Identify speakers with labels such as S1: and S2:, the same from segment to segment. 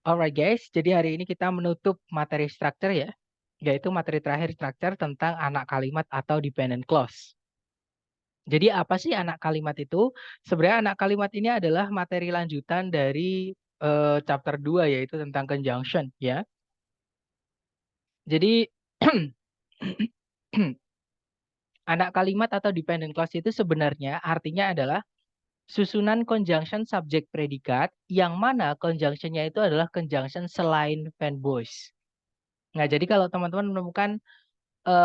S1: Alright guys, jadi hari ini kita menutup materi structure ya, yaitu materi terakhir structure tentang anak kalimat atau dependent clause. Jadi apa sih anak kalimat itu? Sebenarnya anak kalimat ini adalah materi lanjutan dari chapter 2 yaitu tentang conjunction ya. Jadi anak kalimat atau dependent clause itu sebenarnya artinya adalah susunan conjunction subjek predikat yang mana conjunctionnya itu adalah conjunction selain fan voice. Nah, jadi kalau teman-teman menemukan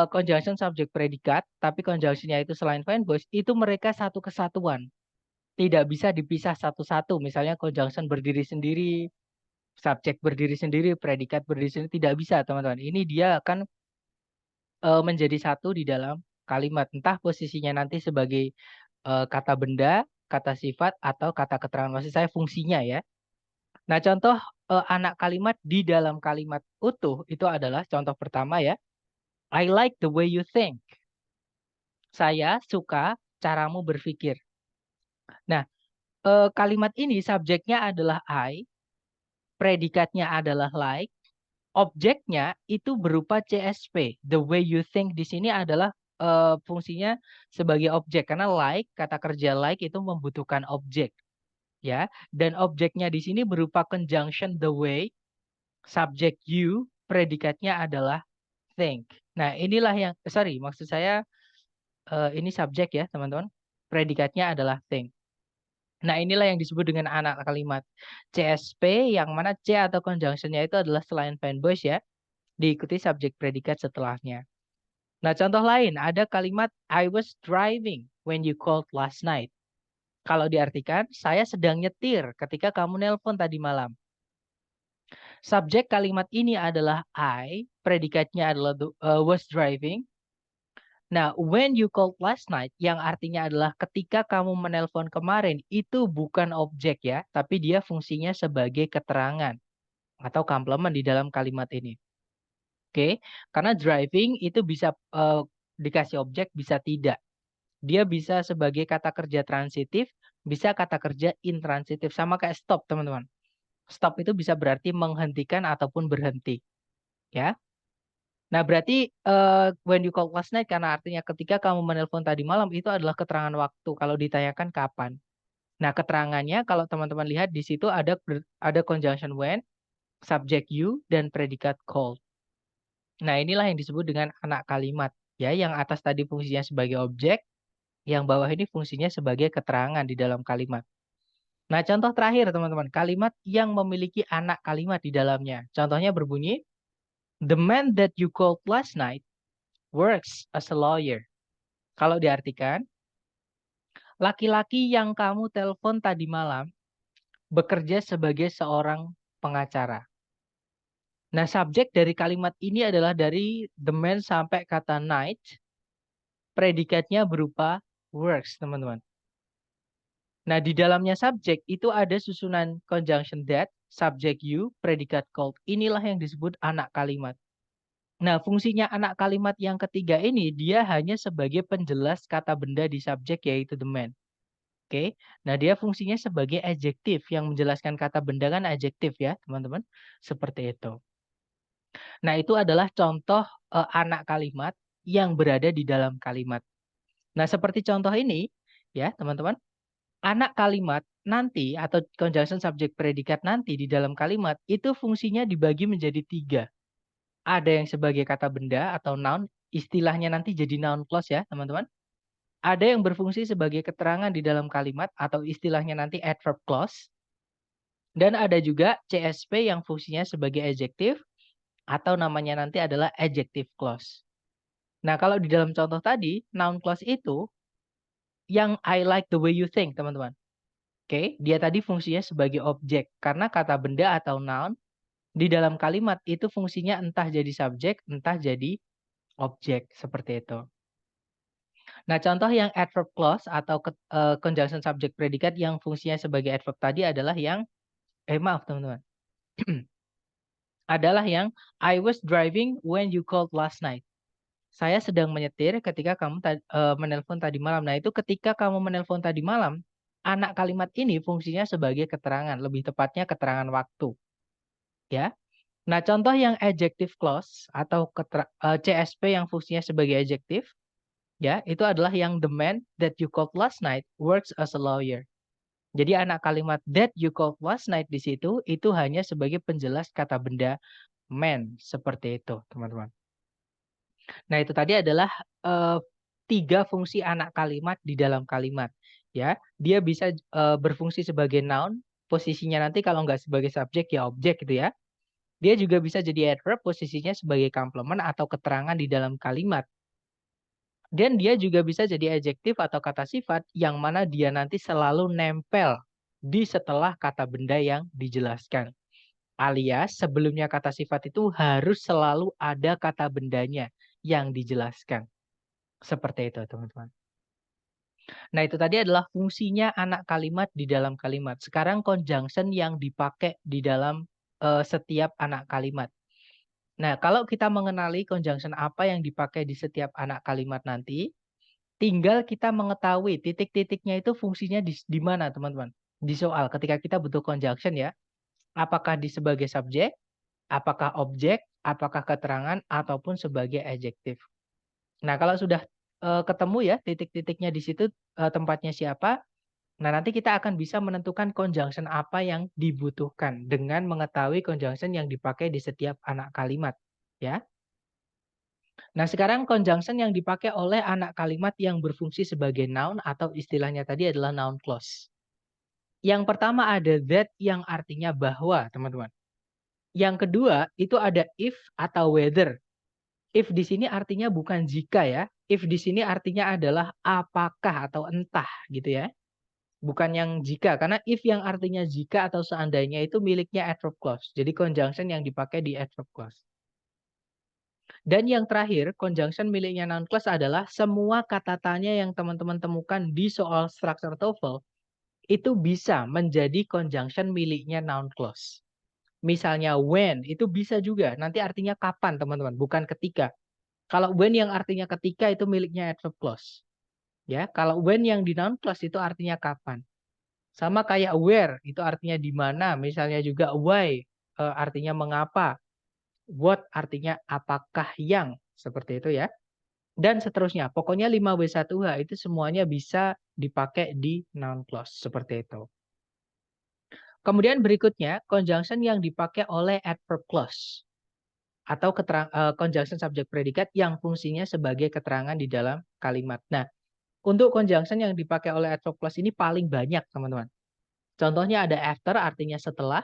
S1: conjunction subjek predikat, tapi conjunctionnya itu selain fan voice, itu mereka satu kesatuan. Tidak bisa dipisah satu-satu. Misalnya conjunction berdiri sendiri, subjek berdiri sendiri, predikat berdiri sendiri, tidak bisa teman-teman. Ini dia akan menjadi satu di dalam kalimat. Entah posisinya nanti sebagai kata benda, kata sifat, atau kata keterangan. Maksud saya fungsinya ya. Nah, contoh anak kalimat di dalam kalimat utuh itu adalah contoh pertama ya. I like the way you think. Saya suka caramu berpikir. Nah, kalimat ini subjeknya adalah I, predikatnya adalah like, objeknya itu berupa CSP. The way you think di sini adalah fungsinya sebagai objek karena like, kata kerja like itu membutuhkan objek, ya. Dan objeknya di sini berupa conjunction the way, subjek you, predikatnya adalah think. Nah, inilah yang sorry, maksud saya ini subjek ya, teman-teman. Predikatnya adalah think. Nah, inilah yang disebut dengan anak kalimat. CSP yang mana C atau conjunction-nya itu adalah selain fan voice ya, diikuti subjek predikat setelahnya. Nah, contoh lain ada kalimat I was driving when you called last night. Kalau diartikan, saya sedang nyetir ketika kamu nelpon tadi malam. Subjek kalimat ini adalah I, predikatnya adalah was driving. Nah, when you called last night, yang artinya adalah ketika kamu menelpon kemarin, itu bukan objek ya, tapi dia fungsinya sebagai keterangan atau komplement di dalam kalimat ini. Oke, karena driving itu bisa dikasih objek, bisa tidak. Dia bisa sebagai kata kerja transitif, bisa kata kerja intransitif, sama kayak stop, teman-teman. Stop itu bisa berarti menghentikan ataupun berhenti, ya. Nah, berarti when you call last night karena artinya ketika kamu menelpon tadi malam itu adalah keterangan waktu kalau ditanyakan kapan. Nah, keterangannya kalau teman-teman lihat di situ ada conjunction when, subject you dan predikat called. Nah, inilah yang disebut dengan anak kalimat ya, yang atas tadi fungsinya sebagai objek, yang bawah ini fungsinya sebagai keterangan di dalam kalimat. Nah, contoh terakhir teman-teman, kalimat yang memiliki anak kalimat di dalamnya. Contohnya berbunyi, the man that you called last night works as a lawyer. Kalau diartikan, laki-laki yang kamu telepon tadi malam bekerja sebagai seorang pengacara. Nah, subjek dari kalimat ini adalah dari the man sampai kata night, predikatnya berupa works, teman-teman. Nah, di dalamnya subjek itu ada susunan conjunction that, subject you, predikat called. Inilah yang disebut anak kalimat. Nah, fungsinya anak kalimat yang ketiga ini, dia hanya sebagai penjelas kata benda di subjek yaitu the man. Oke, nah dia fungsinya sebagai adjektif yang menjelaskan kata benda kan adjektif ya teman-teman. Seperti itu. Nah itu adalah contoh anak kalimat yang berada di dalam kalimat. Nah seperti contoh ini ya teman-teman. Anak kalimat nanti atau conjunction subjek predikat nanti di dalam kalimat itu fungsinya dibagi menjadi 3. Ada yang sebagai kata benda atau noun, istilahnya nanti jadi noun clause ya teman-teman. Ada yang berfungsi sebagai keterangan di dalam kalimat atau istilahnya nanti adverb clause. Dan ada juga CSP yang fungsinya sebagai adjektif atau namanya nanti adalah adjective clause. Nah, kalau di dalam contoh tadi, noun clause itu yang I like the way you think, teman-teman. Oke, dia tadi fungsinya sebagai objek karena kata benda atau noun di dalam kalimat itu fungsinya entah jadi subjek, entah jadi objek, seperti itu. Nah, contoh yang adverb clause atau conjunction subject predikat yang fungsinya sebagai adverb tadi adalah yang maaf teman-teman. Adalah yang I was driving when you called last night. Saya sedang menyetir ketika kamu menelpon tadi malam. Nah, itu ketika kamu menelpon tadi malam, anak kalimat ini fungsinya sebagai keterangan, lebih tepatnya keterangan waktu. ya. Nah, contoh yang adjective clause atau CSP yang fungsinya sebagai adjektif, ya, itu adalah yang the man that you called last night works as a lawyer. Jadi anak kalimat that you called last night di situ itu hanya sebagai penjelas kata benda man, seperti itu, teman-teman. Nah, itu tadi adalah 3 fungsi anak kalimat di dalam kalimat, ya. Dia bisa berfungsi sebagai noun, posisinya nanti kalau nggak sebagai subjek ya objek gitu ya. Dia juga bisa jadi adverb, posisinya sebagai komplement atau keterangan di dalam kalimat. Dan dia juga bisa jadi adjektif atau kata sifat yang mana dia nanti selalu nempel di setelah kata benda yang dijelaskan. Alias sebelumnya kata sifat itu harus selalu ada kata bendanya yang dijelaskan. Seperti itu, teman-teman. Nah, itu tadi adalah fungsinya anak kalimat di dalam kalimat. Sekarang conjunction yang dipakai di dalam setiap anak kalimat. Nah, kalau kita mengenali conjunction apa yang dipakai di setiap anak kalimat nanti, tinggal kita mengetahui titik-titiknya itu fungsinya di mana, teman-teman. Di soal ketika kita butuh conjunction ya, apakah di sebagai subjek, apakah objek, apakah keterangan, ataupun sebagai adjektif. Nah, kalau sudah ketemu ya titik-titiknya di situ tempatnya siapa, nah nanti kita akan bisa menentukan conjunction apa yang dibutuhkan dengan mengetahui conjunction yang dipakai di setiap anak kalimat, ya. Nah, sekarang conjunction yang dipakai oleh anak kalimat yang berfungsi sebagai noun atau istilahnya tadi adalah noun clause. Yang pertama ada that yang artinya bahwa, teman-teman. Yang kedua itu ada if atau whether. If di sini artinya bukan jika ya. If di sini artinya adalah apakah atau entah gitu ya. Bukan yang jika, karena if yang artinya jika atau seandainya itu miliknya adverb clause. Jadi conjunction yang dipakai di adverb clause. Dan yang terakhir, conjunction miliknya noun clause adalah semua kata tanya yang teman-teman temukan di soal structure TOEFL itu bisa menjadi conjunction miliknya noun clause. Misalnya when, itu bisa juga. Nanti artinya kapan, teman-teman, bukan ketika. Kalau when yang artinya ketika itu miliknya adverb clause. Ya, kalau when yang di noun clause itu artinya kapan. Sama kayak where, itu artinya di mana. Misalnya juga why, artinya mengapa. What artinya apakah yang. Seperti itu ya. Dan seterusnya. Pokoknya 5W1H itu semuanya bisa dipakai di noun clause. Seperti itu. Kemudian berikutnya, conjunction yang dipakai oleh adverb clause. Atau conjunction subject predikat yang fungsinya sebagai keterangan di dalam kalimat. Nah, untuk conjunction yang dipakai oleh adverb clause ini paling banyak, teman-teman. Contohnya ada after, artinya setelah.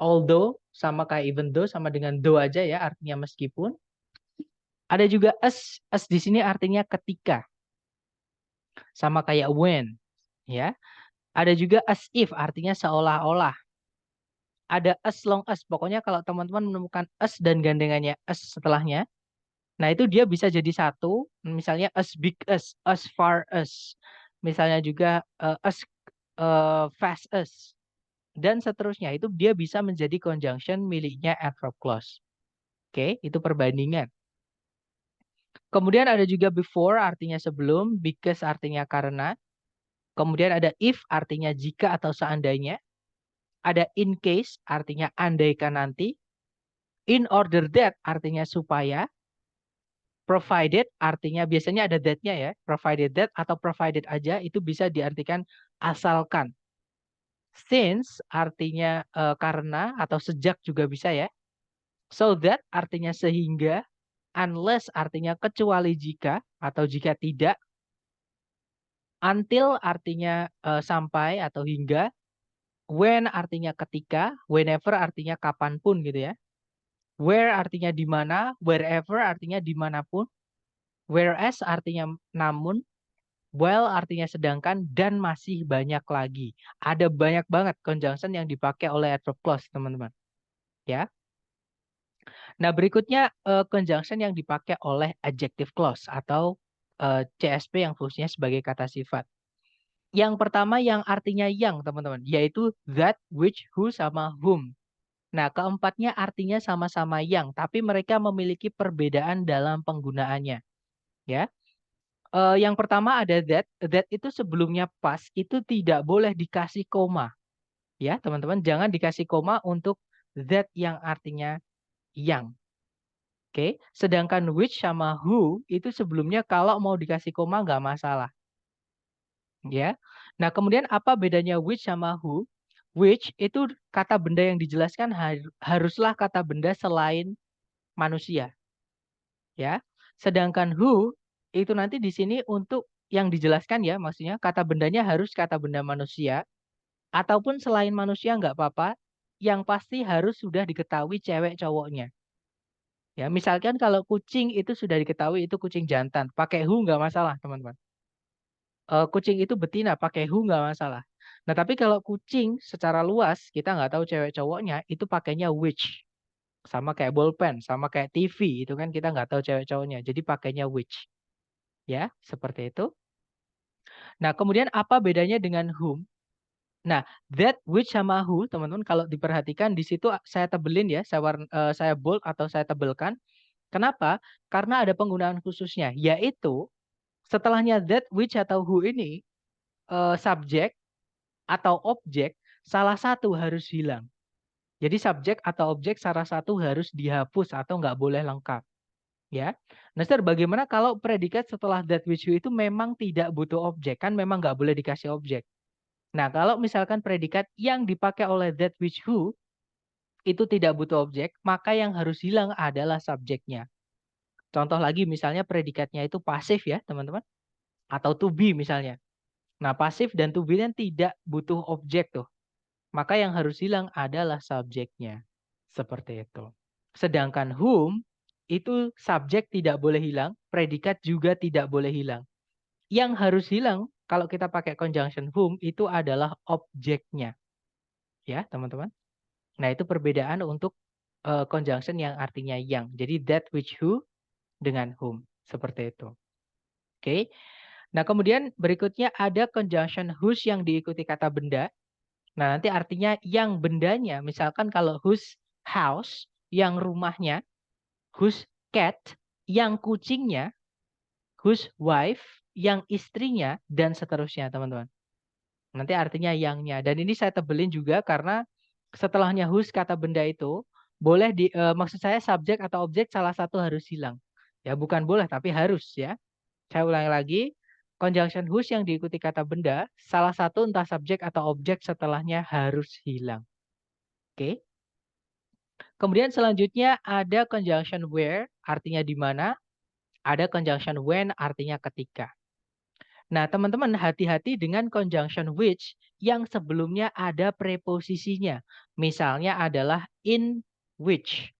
S1: Although, sama kayak even though, sama dengan though aja ya, artinya meskipun. Ada juga as di sini artinya ketika. Sama kayak when, ya. Ada juga as if, artinya seolah-olah. Ada as long as, pokoknya kalau teman-teman menemukan as dan gandengannya as setelahnya, nah itu dia bisa jadi satu, misalnya as big as far as, misalnya juga as fast as, dan seterusnya. Itu dia bisa menjadi conjunction miliknya adverb clause. Oke, itu perbandingan. Kemudian ada juga before artinya sebelum, because artinya karena. Kemudian ada if artinya jika atau seandainya. Ada in case artinya andaikan nanti. In order that artinya supaya. Provided artinya biasanya ada that-nya ya. Provided that atau provided aja itu bisa diartikan asalkan. Since artinya karena atau sejak juga bisa ya. So that artinya sehingga. Unless artinya kecuali jika atau jika tidak. Until artinya sampai atau hingga. When artinya ketika. Whenever artinya kapanpun gitu ya. Where artinya di mana. Wherever artinya dimanapun. Whereas artinya namun. While artinya sedangkan, dan masih banyak lagi. Ada banyak banget conjunction yang dipakai oleh adverb clause, teman-teman. Ya. Nah, berikutnya conjunction yang dipakai oleh adjective clause atau CSP yang fungsinya sebagai kata sifat. Yang pertama yang artinya yang, teman-teman, yaitu that, which, who, sama whom. Nah, keempatnya artinya sama-sama yang, tapi mereka memiliki perbedaan dalam penggunaannya. Ya. Yang pertama ada that itu sebelumnya pas, itu tidak boleh dikasih koma. Ya, teman-teman, jangan dikasih koma untuk that yang artinya yang. Oke, sedangkan which sama who itu sebelumnya kalau mau dikasih koma nggak masalah. Ya. Nah, kemudian apa bedanya which sama who? Which itu kata benda yang dijelaskan haruslah kata benda selain manusia, ya. Sedangkan who itu nanti di sini untuk yang dijelaskan ya, maksudnya kata bendanya harus kata benda manusia ataupun selain manusia nggak apa-apa, yang pasti harus sudah diketahui cewek cowoknya. Ya, misalkan kalau kucing itu sudah diketahui itu kucing jantan, pakai who nggak masalah, teman-teman. Kucing itu betina, pakai who nggak masalah. Nah, tapi kalau kucing secara luas, kita nggak tahu cewek cowoknya, itu pakainya which. Sama kayak bolpen, sama kayak TV, itu kan kita nggak tahu cewek cowoknya, jadi pakainya which. Ya, seperti itu. Nah, kemudian apa bedanya dengan whom? Nah, that, which, sama who, teman-teman kalau diperhatikan di situ saya tebelin ya, saya bold atau saya tebelkan. Kenapa? Karena ada penggunaan khususnya, yaitu setelahnya that, which, atau who ini, subjek atau objek, salah satu harus hilang. Jadi subjek atau objek salah satu harus dihapus atau nggak boleh lengkap. Ya. Nah, Sir, bagaimana kalau predikat setelah that, which, who itu memang tidak butuh objek? Kan memang nggak boleh dikasih objek. Nah, kalau misalkan predikat yang dipakai oleh that, which, who itu tidak butuh objek, maka yang harus hilang adalah subjeknya. Contoh lagi misalnya predikatnya itu pasif ya, teman-teman. Atau to be misalnya. Nah, pasif dan to be kan tidak butuh objek tuh. Maka yang harus hilang adalah subjeknya. Seperti itu. Sedangkan whom itu subjek tidak boleh hilang, predikat juga tidak boleh hilang. Yang harus hilang kalau kita pakai conjunction whom itu adalah objeknya. Ya, teman-teman. Nah, itu perbedaan untuk conjunction yang artinya yang. Jadi that, which, who dengan whom. Seperti itu. Oke. Nah, kemudian berikutnya ada conjunction whose yang diikuti kata benda. Nah, nanti artinya yang bendanya, misalkan kalau whose house, yang rumahnya, whose cat, yang kucingnya, whose wife, yang istrinya, dan seterusnya, teman-teman. Nanti artinya yangnya. Dan ini saya tebelin juga karena setelahnya whose kata benda itu, boleh maksud saya subjek atau objek salah satu harus hilang. Ya, bukan boleh, tapi harus ya. Saya ulangi lagi, conjunction whose yang diikuti kata benda, salah satu entah subjek atau objek setelahnya harus hilang. Oke. Kemudian selanjutnya ada conjunction where, artinya di mana. Ada conjunction when, artinya ketika. Nah, teman-teman hati-hati dengan conjunction which yang sebelumnya ada preposisinya. Misalnya adalah in which.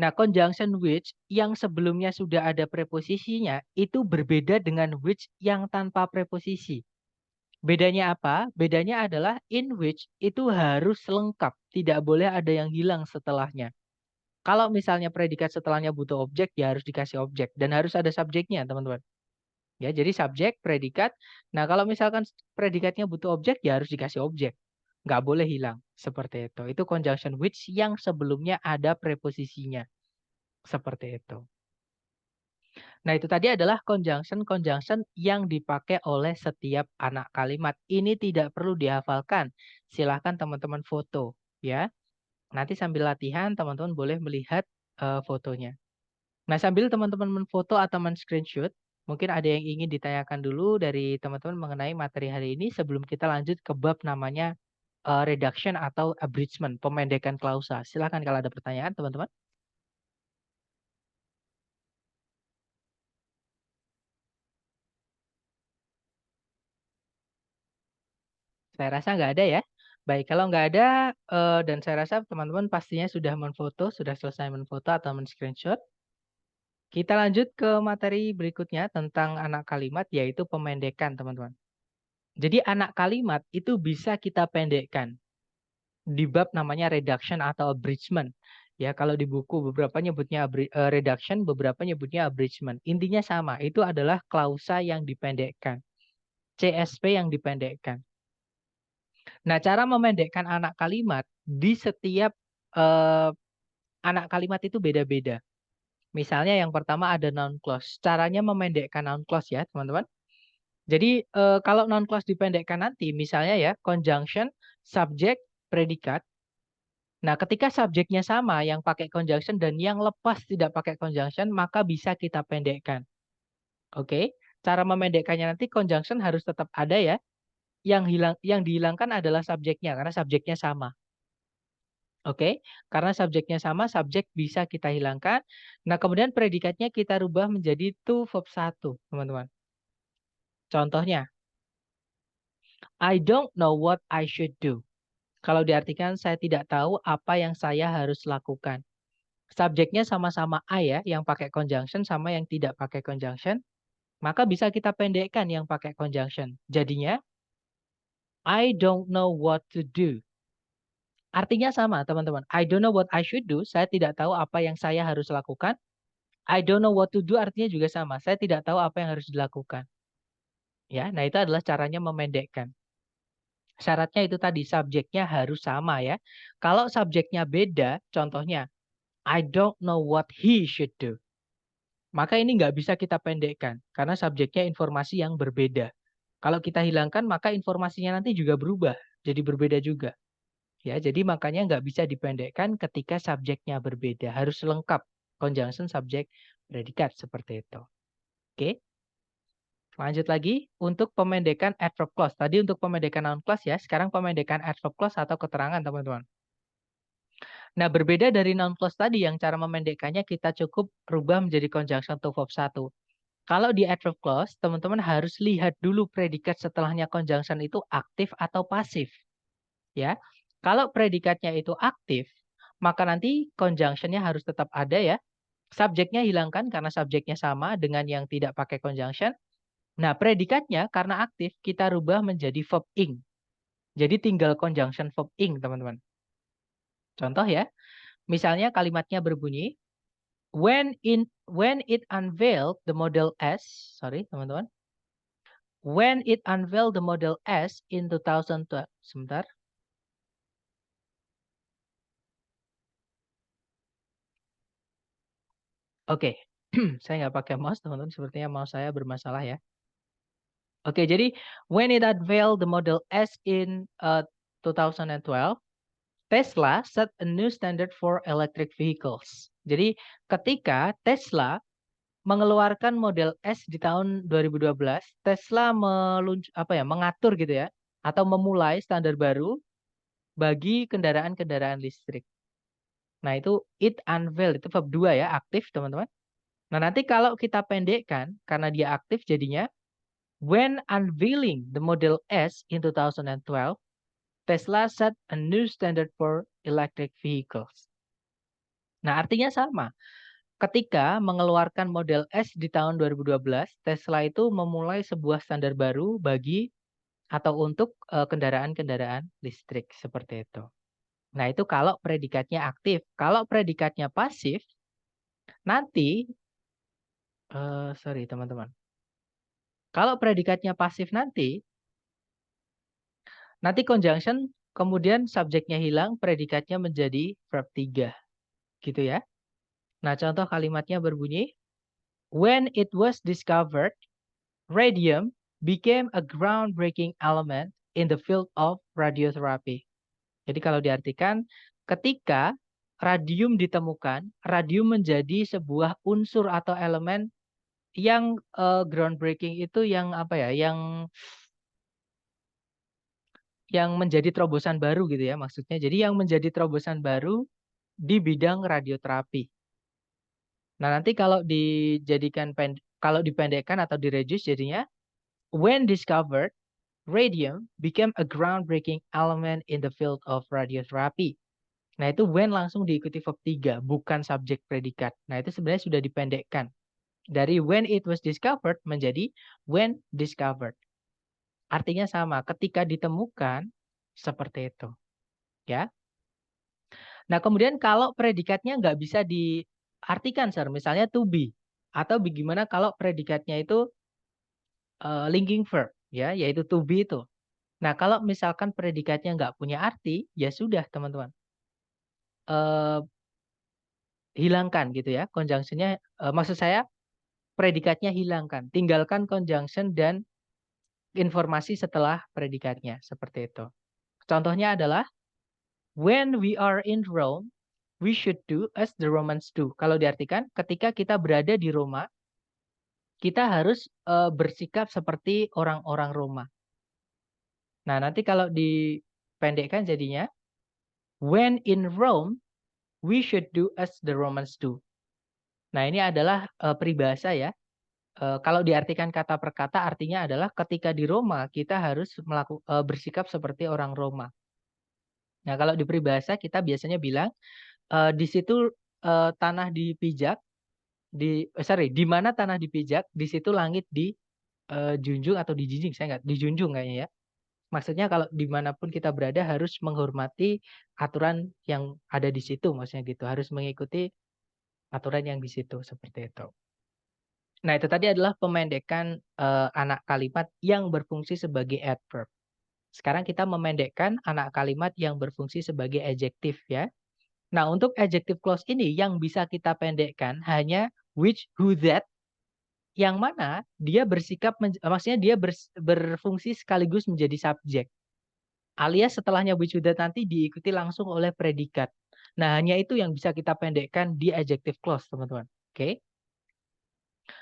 S1: Nah, conjunction which yang sebelumnya sudah ada preposisinya itu berbeda dengan which yang tanpa preposisi. Bedanya apa? Bedanya adalah in which itu harus lengkap, tidak boleh ada yang hilang setelahnya. Kalau misalnya predikat setelahnya butuh objek, ya harus dikasih objek dan harus ada subjeknya, teman-teman. Ya, jadi subjek, predikat. Nah, kalau misalkan predikatnya butuh objek, ya harus dikasih objek. Nggak boleh hilang. Seperti itu. Itu conjunction which yang sebelumnya ada preposisinya. Seperti itu. Nah, itu tadi adalah conjunction-conjunction yang dipakai oleh setiap anak kalimat. Ini tidak perlu dihafalkan. Silahkan teman-teman foto. Ya. Nanti sambil latihan, teman-teman boleh melihat fotonya. Nah, sambil teman-teman menfoto atau men-screenshot, mungkin ada yang ingin ditanyakan dulu dari teman-teman mengenai materi hari ini sebelum kita lanjut ke bab namanya reduction atau abridgment, pemendekan klausa. Silakan kalau ada pertanyaan, teman-teman. Saya rasa nggak ada ya. Baik, kalau nggak ada dan saya rasa teman-teman pastinya sudah menfoto, sudah selesai menfoto atau men-screenshot. Kita lanjut ke materi berikutnya tentang anak kalimat yaitu pemendekan, teman-teman. Jadi anak kalimat itu bisa kita pendekkan. Di bab namanya reduction atau abridgment. Ya, kalau di buku beberapa nyebutnya reduction, beberapa nyebutnya abridgment. Intinya sama, itu adalah klausa yang dipendekkan. CSP yang dipendekkan. Nah, cara memendekkan anak kalimat di setiap anak kalimat itu beda-beda. Misalnya yang pertama ada noun clause. Caranya memendekkan noun clause ya, teman-teman. Jadi kalau noun clause dipendekkan nanti misalnya ya conjunction, subject, predikat. Nah, ketika subjeknya sama yang pakai conjunction dan yang lepas tidak pakai conjunction, maka bisa kita pendekkan. Oke, cara memendekkannya nanti conjunction harus tetap ada ya. Yang dihilangkan adalah subjeknya karena subjeknya sama. Oke, karena subjeknya sama, subjek bisa kita hilangkan. Nah, kemudian predikatnya kita rubah menjadi to verb 1, teman-teman. Contohnya, I don't know what I should do. Kalau diartikan, saya tidak tahu apa yang saya harus lakukan. Subjeknya sama-sama I ya, yang pakai conjunction sama yang tidak pakai conjunction. Maka bisa kita pendekkan yang pakai conjunction. Jadinya, I don't know what to do. Artinya sama, teman-teman. I don't know what I should do. Saya tidak tahu apa yang saya harus lakukan. I don't know what to do artinya juga sama. Saya tidak tahu apa yang harus dilakukan. Ya, nah itu adalah caranya memendekkan. Syaratnya itu tadi, subjeknya harus sama ya. Kalau subjeknya beda, contohnya, I don't know what he should do. Maka ini nggak bisa kita pendekkan, karena subjeknya informasi yang berbeda. Kalau kita hilangkan, maka informasinya nanti juga berubah, jadi berbeda juga. Ya, jadi makanya nggak bisa dipendekkan ketika subjeknya berbeda. Harus lengkap, conjunction, subjek, predikat, seperti itu. Oke, lanjut lagi untuk pemendekan adverb clause. Tadi untuk pemendekan noun clause ya, sekarang pemendekan adverb clause atau keterangan, teman-teman. Nah, berbeda dari noun clause tadi yang cara memendekkannya kita cukup rubah menjadi conjunction to verb 1. Kalau di adverb clause, teman-teman harus lihat dulu predikat setelahnya conjunction itu aktif atau pasif. Ya, kalau predikatnya itu aktif, maka nanti conjunction-nya harus tetap ada ya. Subjeknya hilangkan karena subjeknya sama dengan yang tidak pakai conjunction. Nah, predikatnya karena aktif kita rubah menjadi verb ing. Jadi tinggal conjunction verb ing, teman-teman. Contoh ya, misalnya kalimatnya berbunyi, when it unveiled the Model S, sorry teman-teman, when it unveiled the Model S in 2012, sebentar. Oke, saya nggak pakai mouse, teman-teman. Sepertinya mouse saya bermasalah ya. Oke, jadi when it unveiled the Model S in 2012, Tesla set a new standard for electric vehicles. Jadi ketika Tesla mengeluarkan model S di tahun 2012, Tesla mengatur gitu ya, atau memulai standar baru bagi kendaraan-kendaraan listrik. Nah, itu it unveiled, itu verb 2 ya, aktif teman-teman. Nah, nanti kalau kita pendekkan, karena dia aktif jadinya, when unveiling the Model S in 2012, Tesla set a new standard for electric vehicles. Nah, artinya sama. Ketika mengeluarkan model S di tahun 2012, Tesla itu memulai sebuah standar baru bagi atau untuk kendaraan-kendaraan listrik seperti itu. Nah, itu kalau predikatnya aktif. Kalau predikatnya pasif, nanti, sorry teman-teman. Kalau predikatnya pasif nanti conjunction, kemudian subjeknya hilang, predikatnya menjadi verb 3. Gitu ya. Nah, contoh kalimatnya berbunyi, when it was discovered, radium became a groundbreaking element in the field of radiotherapy. Jadi kalau diartikan, ketika radium ditemukan, radium menjadi sebuah unsur atau elemen yang groundbreaking itu yang apa ya, yang menjadi terobosan baru gitu ya maksudnya. Jadi yang menjadi terobosan baru di bidang radioterapi. Nah, nanti kalau kalau dipendekkan atau direduce jadinya when discovered, radium became a groundbreaking element in the field of radiotherapy. Nah, itu when langsung diikuti verb 3, bukan subjek predikat. Nah, itu sebenarnya sudah dipendekkan. Dari when it was discovered menjadi when discovered. Artinya sama, ketika ditemukan seperti itu. Ya. Nah, kemudian kalau predikatnya nggak bisa diartikan, Sir, misalnya to be. Atau bagaimana kalau predikatnya itu linking verb, ya, yaitu to be itu. Nah, kalau misalkan predikatnya nggak punya arti, ya sudah, teman-teman. Hilangkan gitu ya, conjunction-nya, maksud saya predikatnya hilangkan. Tinggalkan conjunction dan informasi setelah predikatnya, seperti itu. Contohnya adalah, When we are in Rome, we should do as the Romans do. Kalau diartikan, ketika kita berada di Roma, kita harus bersikap seperti orang-orang Roma. Nah, nanti kalau dipendekkan jadinya, when in Rome, we should do as the Romans do. Nah, ini adalah peribahasa ya. Kalau diartikan kata per kata artinya adalah ketika di Roma kita harus bersikap seperti orang Roma. Nah, kalau di peribahasa kita biasanya bilang di situ tanah dipijak, di mana tanah dipijak, di situ langit dijunjung atau dijinjing, saya nggak dijunjung kayaknya ya. Maksudnya kalau dimanapun kita berada harus menghormati aturan yang ada di situ, maksudnya gitu. Harus mengikuti aturan yang di situ seperti itu. Nah, itu tadi adalah pemendekan anak kalimat yang berfungsi sebagai adverb. Sekarang kita memendekkan anak kalimat yang berfungsi sebagai adjektif ya. Nah, untuk adjective clause ini yang bisa kita pendekkan hanya which, who, that, yang mana dia bersikap, maksudnya dia berfungsi sekaligus menjadi subjek. Alias setelahnya which, who, that nanti diikuti langsung oleh predikat. Nah, hanya itu yang bisa kita pendekkan di adjective clause, teman-teman. Oke.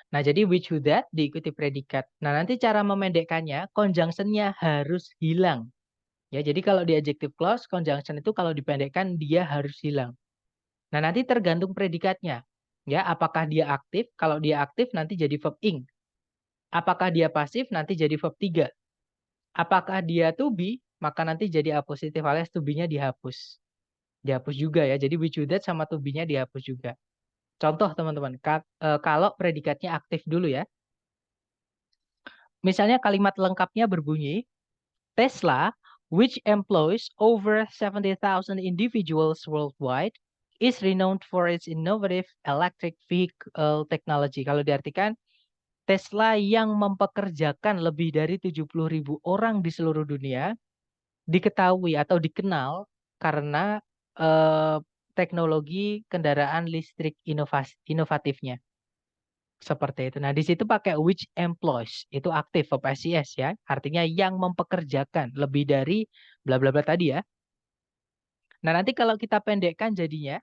S1: Nah, jadi which, who, that diikuti predikat. Nah, nanti cara memendekkannya, conjunction-nya harus hilang. Ya, jadi kalau di adjective clause, conjunction itu kalau dipendekkan dia harus hilang. Nah, nanti tergantung predikatnya. Ya, apakah dia aktif? Kalau dia aktif nanti jadi verb ing. Apakah dia pasif? Nanti jadi verb 3. Apakah dia to be? Maka nanti jadi apositif alias to be-nya dihapus. Dihapus juga ya. Jadi which, who, that sama to be-nya dihapus juga. Contoh teman-teman, kalau predikatnya aktif dulu ya. Misalnya kalimat lengkapnya berbunyi, Tesla, which employs over 70,000 individuals worldwide, is renowned for its innovative electric vehicle technology. Kalau diartikan, Tesla yang mempekerjakan lebih dari 70.000 orang di seluruh dunia, diketahui atau dikenal karena teknologi kendaraan listrik inovatifnya. Seperti itu. Nah, di situ pakai which employs, itu aktif verb SES ya. Artinya yang mempekerjakan lebih dari bla bla bla tadi ya. Nah, nanti kalau kita pendekkan jadinya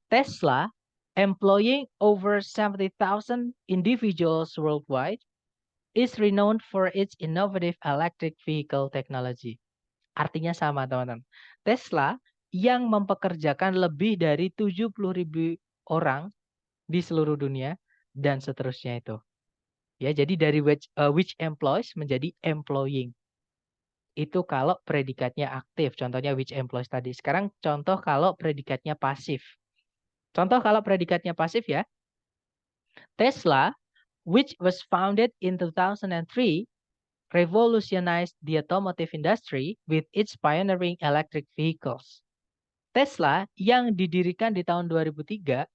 S1: Tesla employing over 70,000 individuals worldwide is renowned for its innovative electric vehicle technology. Artinya sama, teman-teman. Tesla yang mempekerjakan lebih dari 70.000 orang di seluruh dunia dan seterusnya itu. Ya, jadi dari which employs menjadi employing. Itu kalau predikatnya aktif. Contohnya which employs tadi. Sekarang contoh kalau predikatnya pasif. Contoh kalau predikatnya pasif ya. Tesla, which was founded in 2003, revolutionized the automotive industry with its pioneering electric vehicles. Tesla yang didirikan di tahun 2003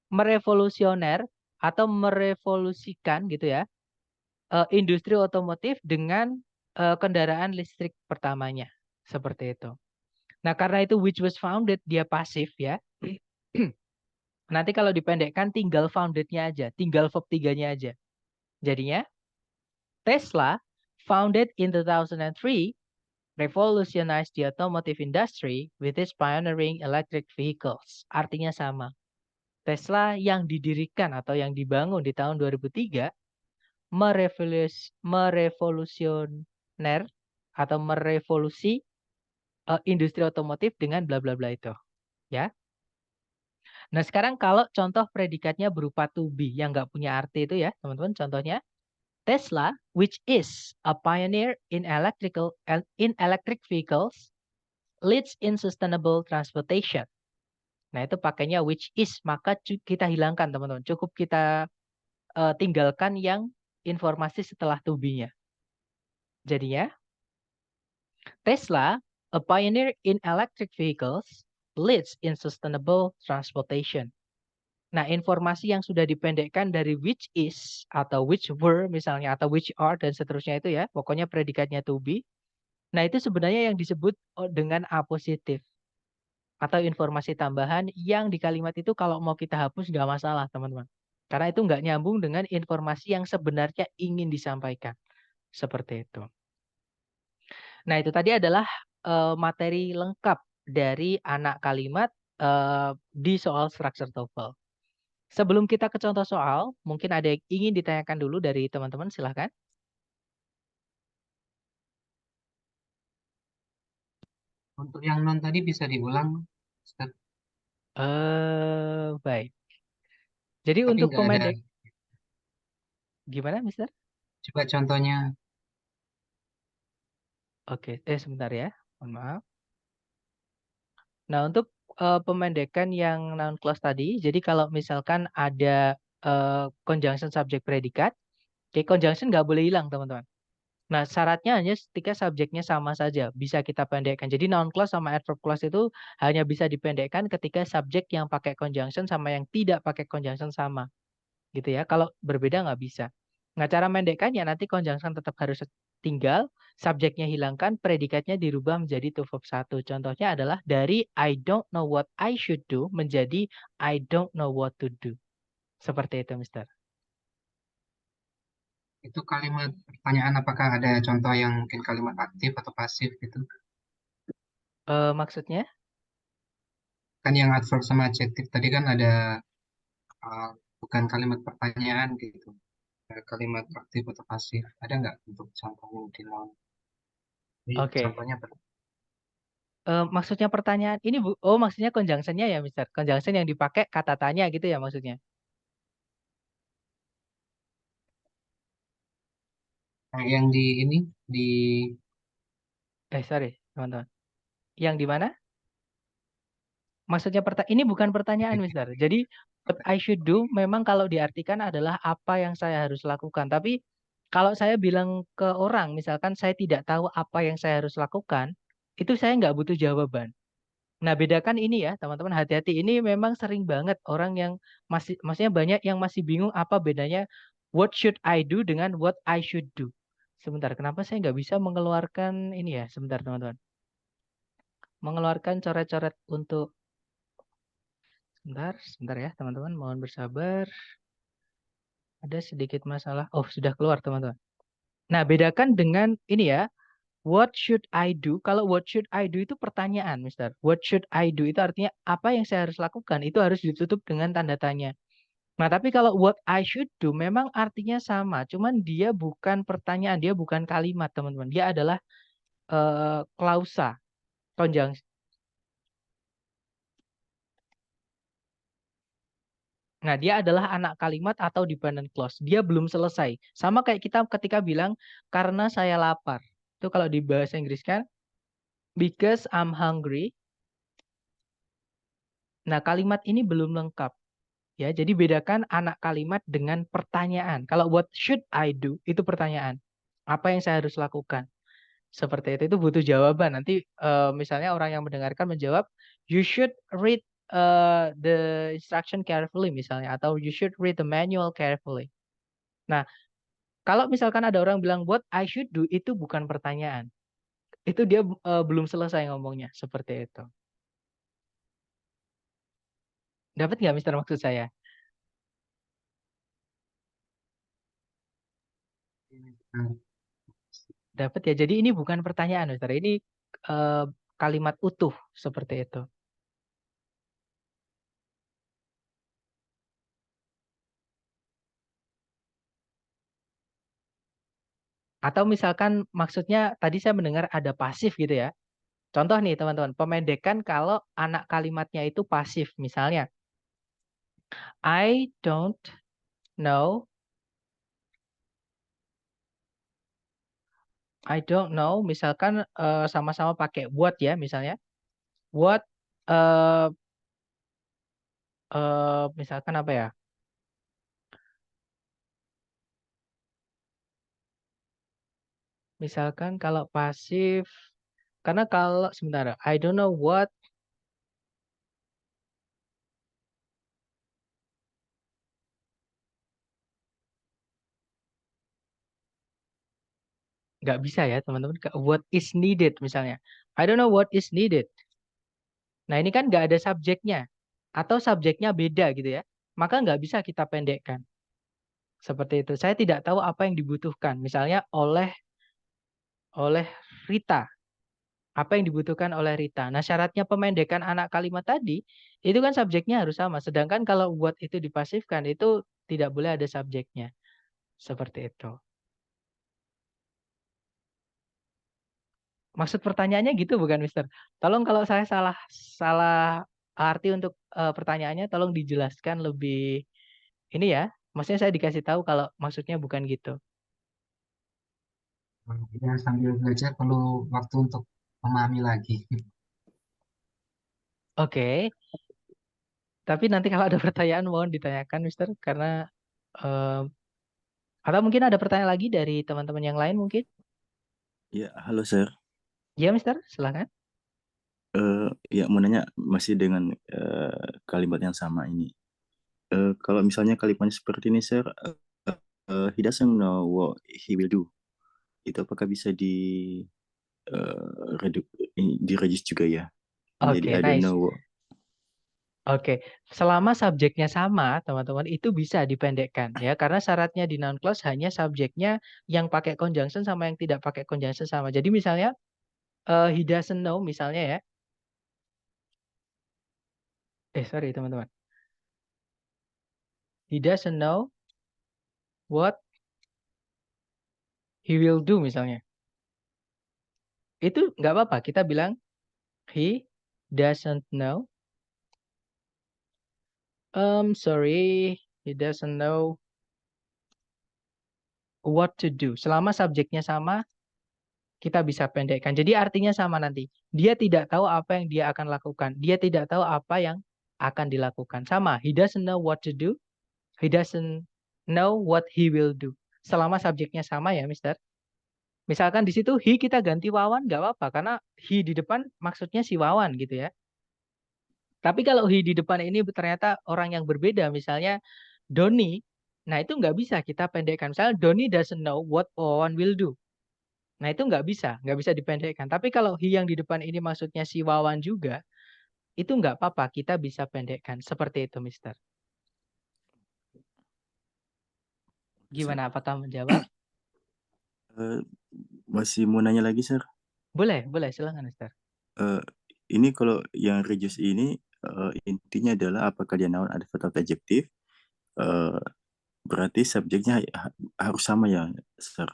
S1: merevolusioner atau merevolusikan gitu ya industri otomotif dengan kendaraan listrik pertamanya seperti itu. Nah, karena itu which was founded dia pasif ya. Nanti kalau dipendekkan tinggal founded-nya aja, tinggal verb 3-nya aja. Jadinya Tesla founded in 2003 revolutionized the automotive industry with its pioneering electric vehicles. Artinya sama. Tesla yang didirikan atau yang dibangun di tahun 2003 merevolusioner atau merevolusi industri otomotif dengan bla bla bla itu. Ya. Nah, sekarang kalau contoh predikatnya berupa to be yang nggak punya arti itu ya, teman-teman. Contohnya Tesla, which is a pioneer in electric vehicles, leads in sustainable transportation. Nah, itu pakainya which is, maka kita hilangkan teman-teman. Cukup kita tinggalkan yang informasi setelah to be-nya. Jadinya, Tesla, a pioneer in electric vehicles, leads in sustainable transportation. Nah, informasi yang sudah dipendekkan dari which is atau which were misalnya atau which are dan seterusnya itu ya, pokoknya predikatnya to be. Nah, itu sebenarnya yang disebut dengan apositif atau informasi tambahan yang di kalimat itu kalau mau kita hapus nggak masalah, teman-teman. Karena itu nggak nyambung dengan informasi yang sebenarnya ingin disampaikan. Seperti itu. Nah, itu tadi adalah materi lengkap dari anak kalimat di soal structure TOEFL. Sebelum kita ke contoh soal, mungkin ada yang ingin ditanyakan dulu dari teman-teman, silahkan.
S2: Untuk yang non tadi bisa diulang, Ustaz.
S1: Baik. Jadi
S2: Tapi
S1: untuk
S2: nggak ada.
S1: pemendek, gimana, Mister?
S2: Coba contohnya.
S1: Oke, sebentar ya, mohon maaf. Nah, untuk pemendekan yang noun clause tadi, jadi kalau misalkan ada conjunction subject predikat, oke, conjunction nggak boleh hilang, teman-teman. Nah, syaratnya hanya ketika subjeknya sama saja, bisa kita pendekkan. Jadi noun clause sama adverb clause itu hanya bisa dipendekkan ketika subjek yang pakai conjunction sama yang tidak pakai conjunction sama. Gitu ya. Kalau berbeda nggak bisa. Nah, cara mendekkannya nanti conjunction tetap harus tinggal, subjeknya hilangkan, predikatnya dirubah menjadi to verb 1. Contohnya adalah dari I don't know what I should do menjadi I don't know what to do. Seperti itu, Mister.
S2: Itu kalimat pertanyaan apakah ada contoh yang mungkin kalimat aktif atau pasif gitu?
S1: Maksudnya?
S2: Kan yang adverb sama adjektif tadi kan ada uh, bukan kalimat pertanyaan gitu. Ada kalimat aktif atau pasif. Ada nggak untuk contohnya di noun? Jadi
S1: Oke.
S2: contohnya
S1: Maksudnya pertanyaan ini oh maksudnya conjunction-nya ya, Mister. Conjunction yang dipakai kata tanya gitu ya maksudnya.
S2: yang di ini di
S1: Sorry, teman-teman. Yang di mana? Maksudnya ini bukan pertanyaan, Mister. Jadi what I should do memang kalau diartikan adalah apa yang saya harus lakukan. Tapi kalau saya bilang ke orang, misalkan saya tidak tahu apa yang saya harus lakukan, itu saya nggak butuh jawaban. Nah, bedakan ini ya, teman-teman, hati-hati. Ini memang sering banget orang yang maksudnya banyak yang masih bingung apa bedanya what should I do dengan what I should do. Sebentar, kenapa saya nggak bisa mengeluarkan ini ya? Sebentar, teman-teman. Mengeluarkan coret-coret untuk sebentar ya, teman-teman. Mohon bersabar. Ada sedikit masalah. Oh, sudah keluar, teman-teman. Nah, bedakan dengan ini ya. What should I do? Kalau what should I do itu pertanyaan, Mister. What should I do itu artinya apa yang saya harus lakukan? Itu harus ditutup dengan tanda tanya. Nah, tapi kalau what I should do memang artinya sama, cuman dia bukan pertanyaan, dia bukan kalimat, teman-teman. Dia adalah klausa, conjunction. Nah, dia adalah anak kalimat atau dependent clause. Dia belum selesai. Sama kayak kita ketika bilang karena saya lapar. Itu kalau di bahasa Inggris kan because I'm hungry. Nah, kalimat ini belum lengkap. Ya, jadi bedakan anak kalimat dengan pertanyaan. Kalau what should I do itu pertanyaan. Apa yang saya harus lakukan? Seperti itu butuh jawaban. Nanti misalnya orang yang mendengarkan menjawab, you should read the instruction carefully misalnya, atau you should read the manual carefully. Nah, kalau misalkan ada orang bilang what I should do itu bukan pertanyaan. Itu dia belum selesai ngomongnya. Seperti itu. Dapat nggak, Mister, maksud saya? Dapat ya. Jadi ini bukan pertanyaan, Mister. Ini eh, kalimat utuh seperti itu. Atau misalkan maksudnya tadi saya mendengar ada pasif gitu ya. Contoh nih teman-teman, pemendekan kalau anak kalimatnya itu pasif. Misalnya, I don't know, I don't know. Misalkan sama-sama pakai what ya misalnya. What, eh misalkan apa ya? Misalkan kalau pasif, karena kalau sebentar, I don't know what, nggak bisa ya teman-teman. What is needed misalnya. I don't know what is needed. Nah ini kan nggak ada subjeknya. Atau subjeknya beda gitu ya. Maka nggak bisa kita pendekkan. Seperti itu. Saya tidak tahu apa yang dibutuhkan. Misalnya oleh Rita. Apa yang dibutuhkan oleh Rita. Nah, syaratnya pemendekan anak kalimat tadi, itu kan subjeknya harus sama. Sedangkan kalau buat itu dipasifkan, itu tidak boleh ada subjeknya. Seperti itu. Maksud pertanyaannya gitu bukan, Mister? Tolong kalau saya salah salah arti untuk pertanyaannya, tolong dijelaskan lebih ini ya. Maksudnya saya dikasih tahu kalau maksudnya bukan gitu.
S2: Ya, sambil belajar perlu waktu untuk memahami lagi.
S1: Oke, tapi nanti kalau ada pertanyaan mohon ditanyakan, Mister, karena eh, atau mungkin ada pertanyaan lagi dari teman-teman yang lain mungkin?
S3: Ya, halo Sir.
S1: Ya, Mister, silakan.
S3: Ya mau nanya masih dengan kalimat yang sama ini. Kalau misalnya kalimatnya seperti ini Sir, he doesn't know what he will do. Itu apakah bisa di reduce juga ya? Jadi
S1: Oke,
S3: I don't
S1: nice.
S3: know what.
S1: Oke, selama subjeknya sama, teman-teman, itu bisa dipendekkan ya, karena syaratnya di noun clause hanya subjeknya yang pakai conjunction sama yang tidak pakai conjunction sama. Jadi misalnya he doesn't know misalnya ya. Sorry teman-teman. He doesn't know what he will do misalnya. Itu nggak apa-apa. Kita bilang he doesn't know. Sorry, he doesn't know what to do. Selama subjeknya sama, kita bisa pendekkan. Jadi artinya sama nanti. Dia tidak tahu apa yang dia akan lakukan. Dia tidak tahu apa yang akan dilakukan. Sama. He doesn't know what to do. He doesn't know what he will do. Selama subjeknya sama ya, Mister. Misalkan di situ he kita ganti Wawan nggak apa-apa karena he di depan maksudnya si Wawan gitu ya. Tapi kalau he di depan ini ternyata orang yang berbeda, misalnya Doni, nah itu nggak bisa kita pendekkan. Misalnya Doni doesn't know what Wawan will do. Nah itu nggak bisa dipendekkan. Tapi kalau he yang di depan ini maksudnya si Wawan juga, itu nggak apa-apa, kita bisa pendekkan. Seperti itu, Mister.
S3: Sir.
S1: Gimana, apakah menjawab?
S3: Eh, Masih mau nanya lagi Sir.
S1: Boleh, silakan, Mister.
S3: Eh, ini kalau yang reduce ini intinya adalah apakah dia noun adverb atau adjektif? Eh, Berarti subjeknya harus sama ya, Sir.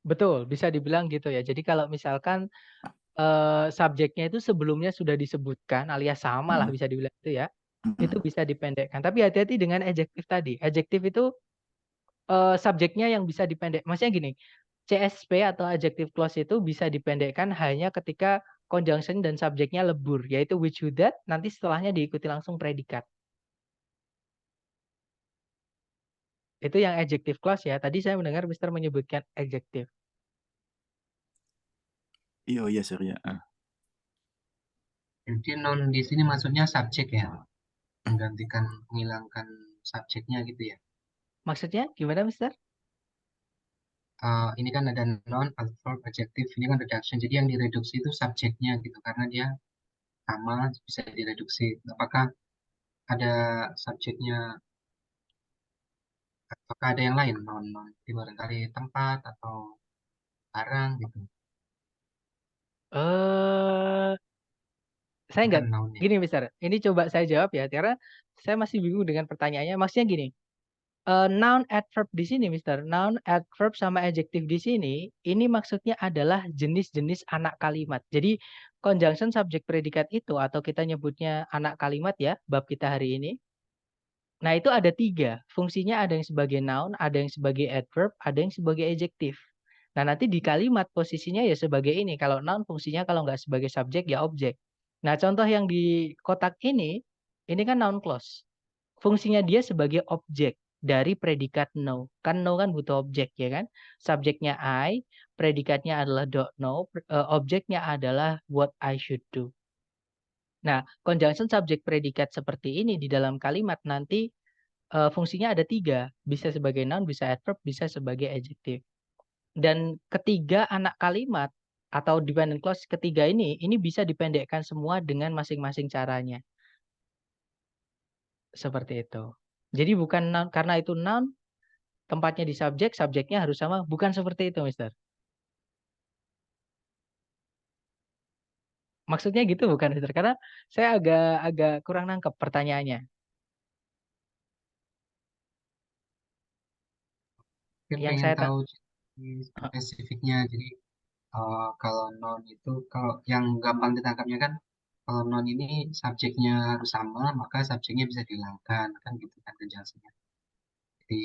S1: Betul, bisa dibilang gitu ya. Jadi kalau misalkan subjeknya itu sebelumnya sudah disebutkan alias sama lah
S3: Mm,
S1: bisa dibilang itu
S3: mm.
S1: bisa dipendekkan. Tapi hati-hati dengan adjektif tadi. Adjektif itu subjeknya yang bisa dipendek. Maksudnya gini, CSP atau adjective clause itu bisa dipendekkan hanya ketika conjunction dan subjeknya lebur, yaitu which, who, that, nanti setelahnya diikuti langsung predikat. Itu yang adjective clause ya. Tadi saya mendengar Mister menyebutkan adjective.
S3: Iya, oh iya Sir ya.
S2: Jadi non di sini maksudnya subjek ya, menggantikan, menghilangkan subjeknya gitu ya.
S1: Maksudnya gimana, Mister?
S2: Ini kan ada non, adverb, adjektif, ini kan reduction. Jadi yang direduksi itu subjeknya gitu, karena dia sama bisa direduksi. Apakah ada subjeknya, apakah ada yang lain non non? Di barangkali tempat atau barang gitu.
S1: Eh, saya
S2: Ini
S1: nggak
S2: kan noun ya.
S1: gini, Mister. Ini coba saya jawab ya, karena saya masih bingung dengan pertanyaannya. Maksudnya gini, noun adverb di sini, Mister. Noun adverb sama adjective di sini, ini maksudnya adalah jenis-jenis anak kalimat. Jadi conjunction subject predikat itu atau kita nyebutnya anak kalimat ya, bab kita hari ini. Nah itu ada tiga. Fungsinya ada yang sebagai noun, ada yang sebagai adverb, ada yang sebagai adjective. Nah nanti di kalimat posisinya ya sebagai ini. Kalau noun fungsinya kalau nggak sebagai subjek ya objek. Nah contoh yang di kotak ini kan noun clause. Fungsinya dia sebagai objek dari predikat know. Kan know kan butuh objek ya kan. Subjeknya I, predikatnya adalah don't know, objeknya adalah what I should do. Nah, conjunction subjek predikat seperti ini di dalam kalimat nanti fungsinya ada tiga. Bisa sebagai noun, bisa adverb, bisa sebagai adjective. Dan ketiga anak kalimat atau dependent clause ketiga ini bisa dipendekkan semua dengan masing-masing caranya. Seperti itu. Jadi bukan noun, karena itu noun, tempatnya di subjek, subjeknya harus sama. Bukan seperti itu, Mister. Maksudnya gitu bukan, Mister? Karena saya agak kurang nangkep pertanyaannya.
S2: Mungkin
S1: Yang
S2: pengen
S1: saya
S2: tahu
S1: eh,
S2: spesifiknya. Jadi kalau non itu, kalau yang gampang ditangkapnya kan, kalau non ini subjeknya harus sama, maka subjeknya bisa dihilangkan, kan gitu kan conjunction-nya. Di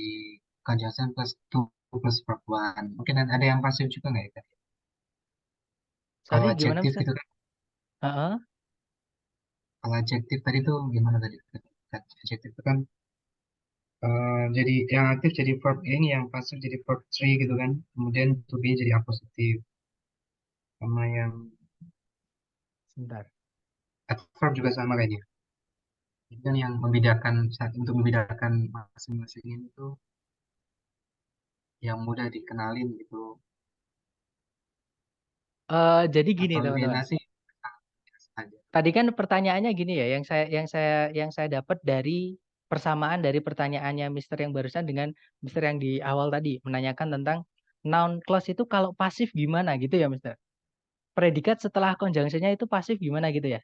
S2: conjunction plus to plus verb one. Mungkin ada yang pasif juga nggak ya? Kalau
S1: sorry gimana,
S2: adjektif
S1: Mister?
S2: itu kan,
S1: Heeh.
S2: kalau adjektif tadi tuh gimana tadi? Adjektif itu kan jadi yang aktif jadi verb ini, yang pasif jadi verb three gitu kan. Kemudian to be jadi apositif. Sama yang
S1: Sebentar.
S2: adverb juga sama kayaknya. Ini kan yang membedakan, saat untuk membedakan masing-masing ini tuh yang mudah dikenalin gitu.
S1: Jadi gini,
S2: Atau
S1: teman-teman.
S2: Lena sih biasa aja.
S1: Tadi kan pertanyaannya gini ya, yang saya dapat dari persamaan dari pertanyaannya Mister yang barusan dengan Mister yang di awal tadi menanyakan tentang noun clause itu kalau pasif gimana gitu ya, Mister. Predikat setelah conjunction-nya itu pasif gimana gitu ya.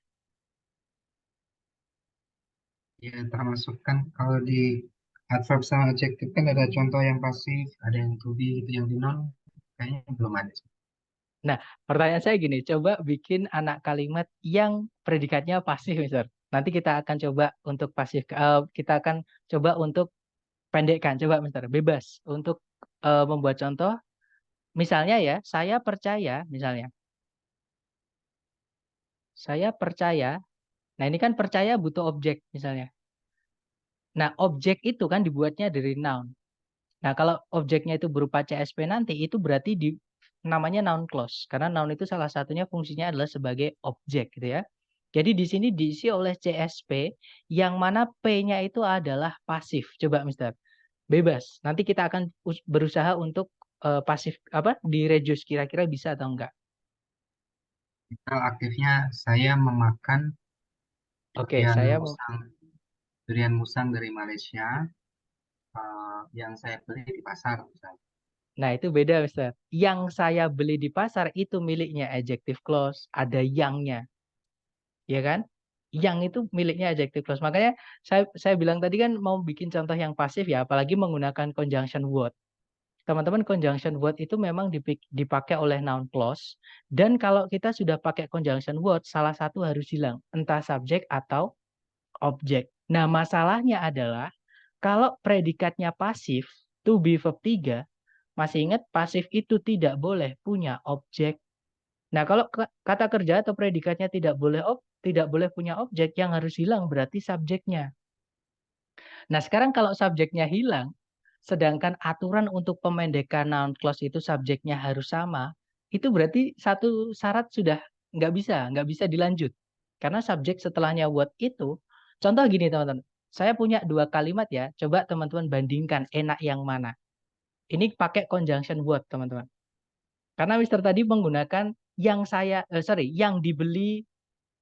S2: Ya termasuk kan kalau di adverb sama adjective kan ada contoh yang pasif, ada yang to be gitu, yang di non kayaknya belum ada sih.
S1: Nah, pertanyaan saya gini, coba bikin anak kalimat yang predikatnya pasif, Mister. Nanti kita akan coba untuk pasif, kita akan coba untuk pendekkan, coba, Mister. Bebas untuk membuat contoh. Misalnya ya, saya percaya, misalnya, saya percaya. Nah, ini kan percaya butuh objek, misalnya. Nah, objek itu kan dibuatnya dari noun. Nah, kalau objeknya itu berupa CSP nanti, itu berarti namanya noun clause. Karena noun itu salah satunya fungsinya adalah sebagai objek, gitu ya. Jadi di sini diisi oleh CSP, yang mana P-nya itu adalah pasif. Coba, Mister. Bebas. Nanti kita akan berusaha untuk pasif, apa, di-reduce. Kira-kira bisa atau enggak.
S2: Kalau aktifnya saya memakan
S1: Oke,
S2: durian
S1: saya mau.
S2: musang, durian musang dari Malaysia, yang saya beli di pasar misalnya.
S1: Nah, itu beda, Mister. Yang saya beli di pasar itu miliknya adjective clause, ada yangnya, ya kan? Yang itu miliknya adjective clause. Makanya saya bilang tadi kan mau bikin contoh yang pasif ya, apalagi menggunakan conjunction word. Teman-teman, conjunction word itu memang dipakai oleh noun clause, dan kalau kita sudah pakai conjunction word, salah satu harus hilang, entah subjek atau objek. Nah, masalahnya adalah kalau predikatnya pasif, to be verb 3, masih ingat pasif itu tidak boleh punya objek. Nah, kalau kata kerja atau predikatnya tidak boleh punya objek, yang harus hilang berarti subjeknya. Nah, sekarang kalau subjeknya hilang, sedangkan aturan untuk pemendekan noun clause itu subjeknya harus sama, itu berarti satu syarat sudah nggak bisa dilanjut. Karena subjek setelahnya word itu, contoh gini teman-teman, saya punya dua kalimat ya, coba teman-teman bandingkan enak yang mana. Ini pakai conjunction word teman-teman. Karena Mister tadi menggunakan yang dibeli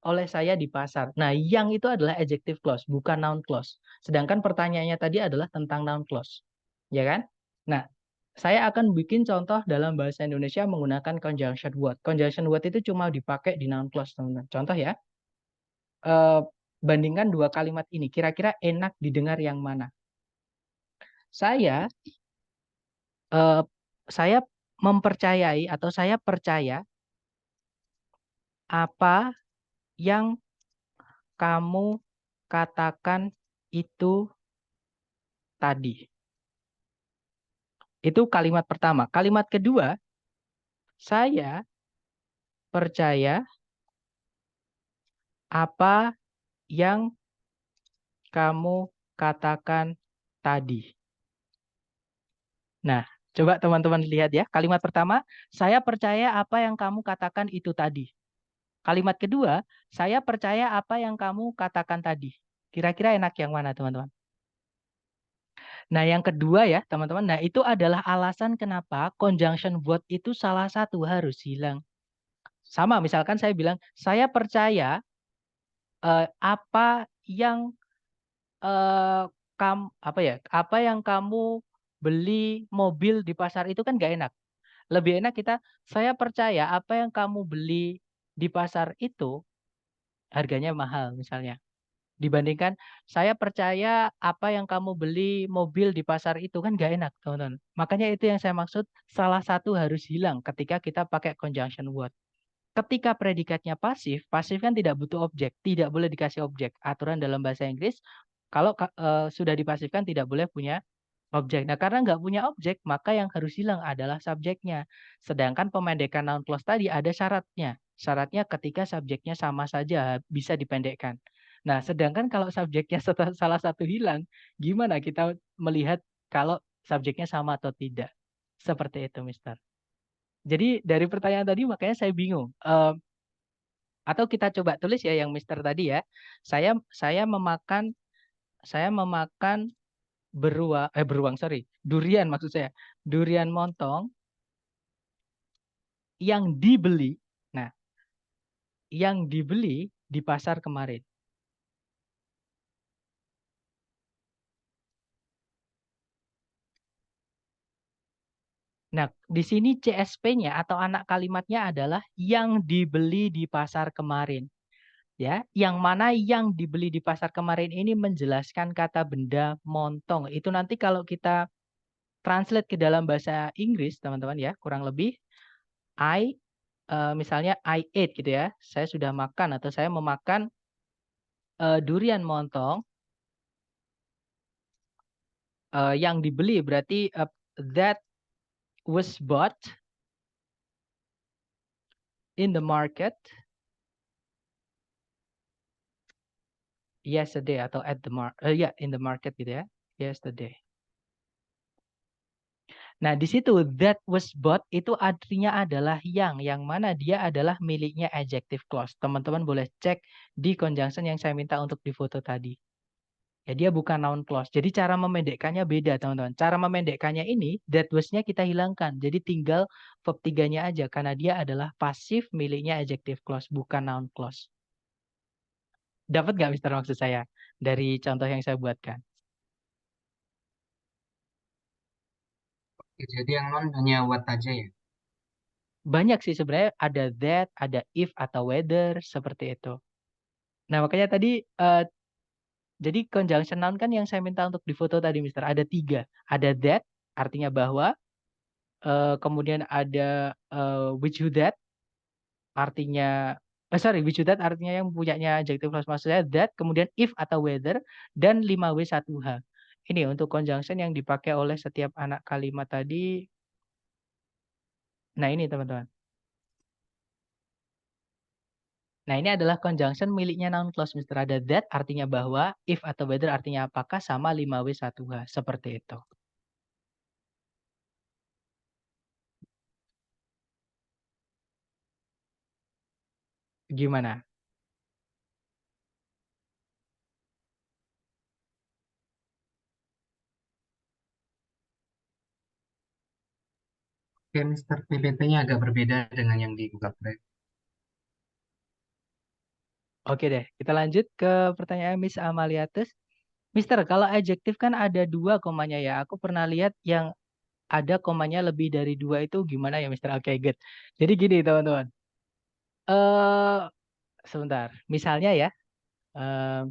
S1: oleh saya di pasar. Nah, yang itu adalah adjective clause, bukan noun clause. Sedangkan pertanyaannya tadi adalah tentang noun clause. Ya kan? Nah, saya akan bikin contoh dalam bahasa Indonesia menggunakan conjunction word. Conjunction word itu cuma dipakai di noun clause, teman-teman. Contoh ya, eh, bandingkan dua kalimat ini. Kira-kira enak didengar yang mana? Saya, eh, saya mempercayai atau saya percaya apa yang kamu katakan itu tadi. Itu kalimat pertama. Kalimat kedua, saya percaya apa yang kamu katakan tadi. Nah, coba teman-teman lihat ya. Kalimat pertama, saya percaya apa yang kamu katakan itu tadi. Kalimat kedua, saya percaya apa yang kamu katakan tadi. Kira-kira enak yang mana, teman-teman? Nah, yang kedua ya, teman-teman. Nah, itu adalah alasan kenapa conjunction word itu salah satu harus hilang. Sama, misalkan saya bilang, saya percaya apa yang eh, apa yang kamu beli mobil di pasar itu kan gak enak. Lebih enak kita, saya percaya apa yang kamu beli di pasar itu harganya mahal misalnya. Dibandingkan saya percaya apa yang kamu beli mobil di pasar itu kan nggak enak, teman-teman. Makanya itu yang saya maksud, salah satu harus hilang ketika kita pakai conjunction word. Ketika predikatnya pasif, pasif kan tidak butuh objek, tidak boleh dikasih objek. Aturan dalam bahasa Inggris, kalau sudah dipasifkan tidak boleh punya objek. Nah, karena nggak punya objek, maka yang harus hilang adalah subjeknya. Sedangkan pemendekan noun clause tadi ada syaratnya. Syaratnya ketika subjeknya sama saja bisa dipendekkan. Nah, sedangkan kalau subjeknya salah satu hilang, gimana kita melihat kalau subjeknya sama atau tidak? Seperti itu, Mister. Jadi dari pertanyaan tadi makanya saya bingung. Atau kita coba tulis ya yang Mister tadi ya. Saya memakan durian maksud saya. Durian montong yang dibeli. Nah, yang dibeli di pasar kemarin. Nah, di sini CSP-nya atau anak kalimatnya adalah yang dibeli di pasar kemarin. Ya, yang mana yang dibeli di pasar kemarin ini menjelaskan kata benda montong. Itu nanti kalau kita translate ke dalam bahasa Inggris, teman-teman ya, kurang lebih misalnya I ate gitu ya. Saya sudah makan atau saya memakan durian montong yang dibeli berarti that was bought in the market yesterday atau at the in the market gitu ya, yesterday. Nah, di situ that was bought itu artinya adalah yang mana dia adalah miliknya adjective clause. Teman-teman boleh cek di conjunction yang saya minta untuk difoto tadi. Ya, dia bukan noun clause. Jadi cara memendekkannya beda, teman-teman. Cara memendekkannya ini, that was-nya kita hilangkan. Jadi tinggal verb 3-nya aja, karena dia adalah pasif miliknya adjective clause, bukan noun clause. Dapat nggak, Mister, maksud saya? Dari contoh yang saya buatkan.
S2: Jadi yang non hanya what aja ya.
S1: Banyak sih sebenarnya, ada that, ada if, atau whether, seperti itu. Nah, makanya tadi, jadi conjunction noun kan yang saya minta untuk difoto tadi, Mister, ada 3. Ada that, artinya bahwa, kemudian ada which who that, artinya which who that artinya yang punyanya adjective clause, maksud saya that, kemudian if atau whether, dan 5W1H. Ini untuk conjunction yang dipakai oleh setiap anak kalimat tadi. Nah, ini teman-teman. Nah, ini adalah conjunction miliknya noun clause, Mister. Ada that artinya bahwa, if atau whether artinya apakah, sama 5W1H. Seperti itu. Gimana?
S2: Oke, Mister, PPT-nya agak berbeda dengan yang di Google Drive.
S1: Oke deh, kita lanjut ke pertanyaan Miss Amaliatus. Mister, kalau adjektif kan ada 2 komanya ya. Aku pernah lihat yang ada komanya lebih dari 2 itu gimana ya, Mister? Oke, good. Jadi gini, teman-teman. Eh, sebentar. Misalnya ya, eh,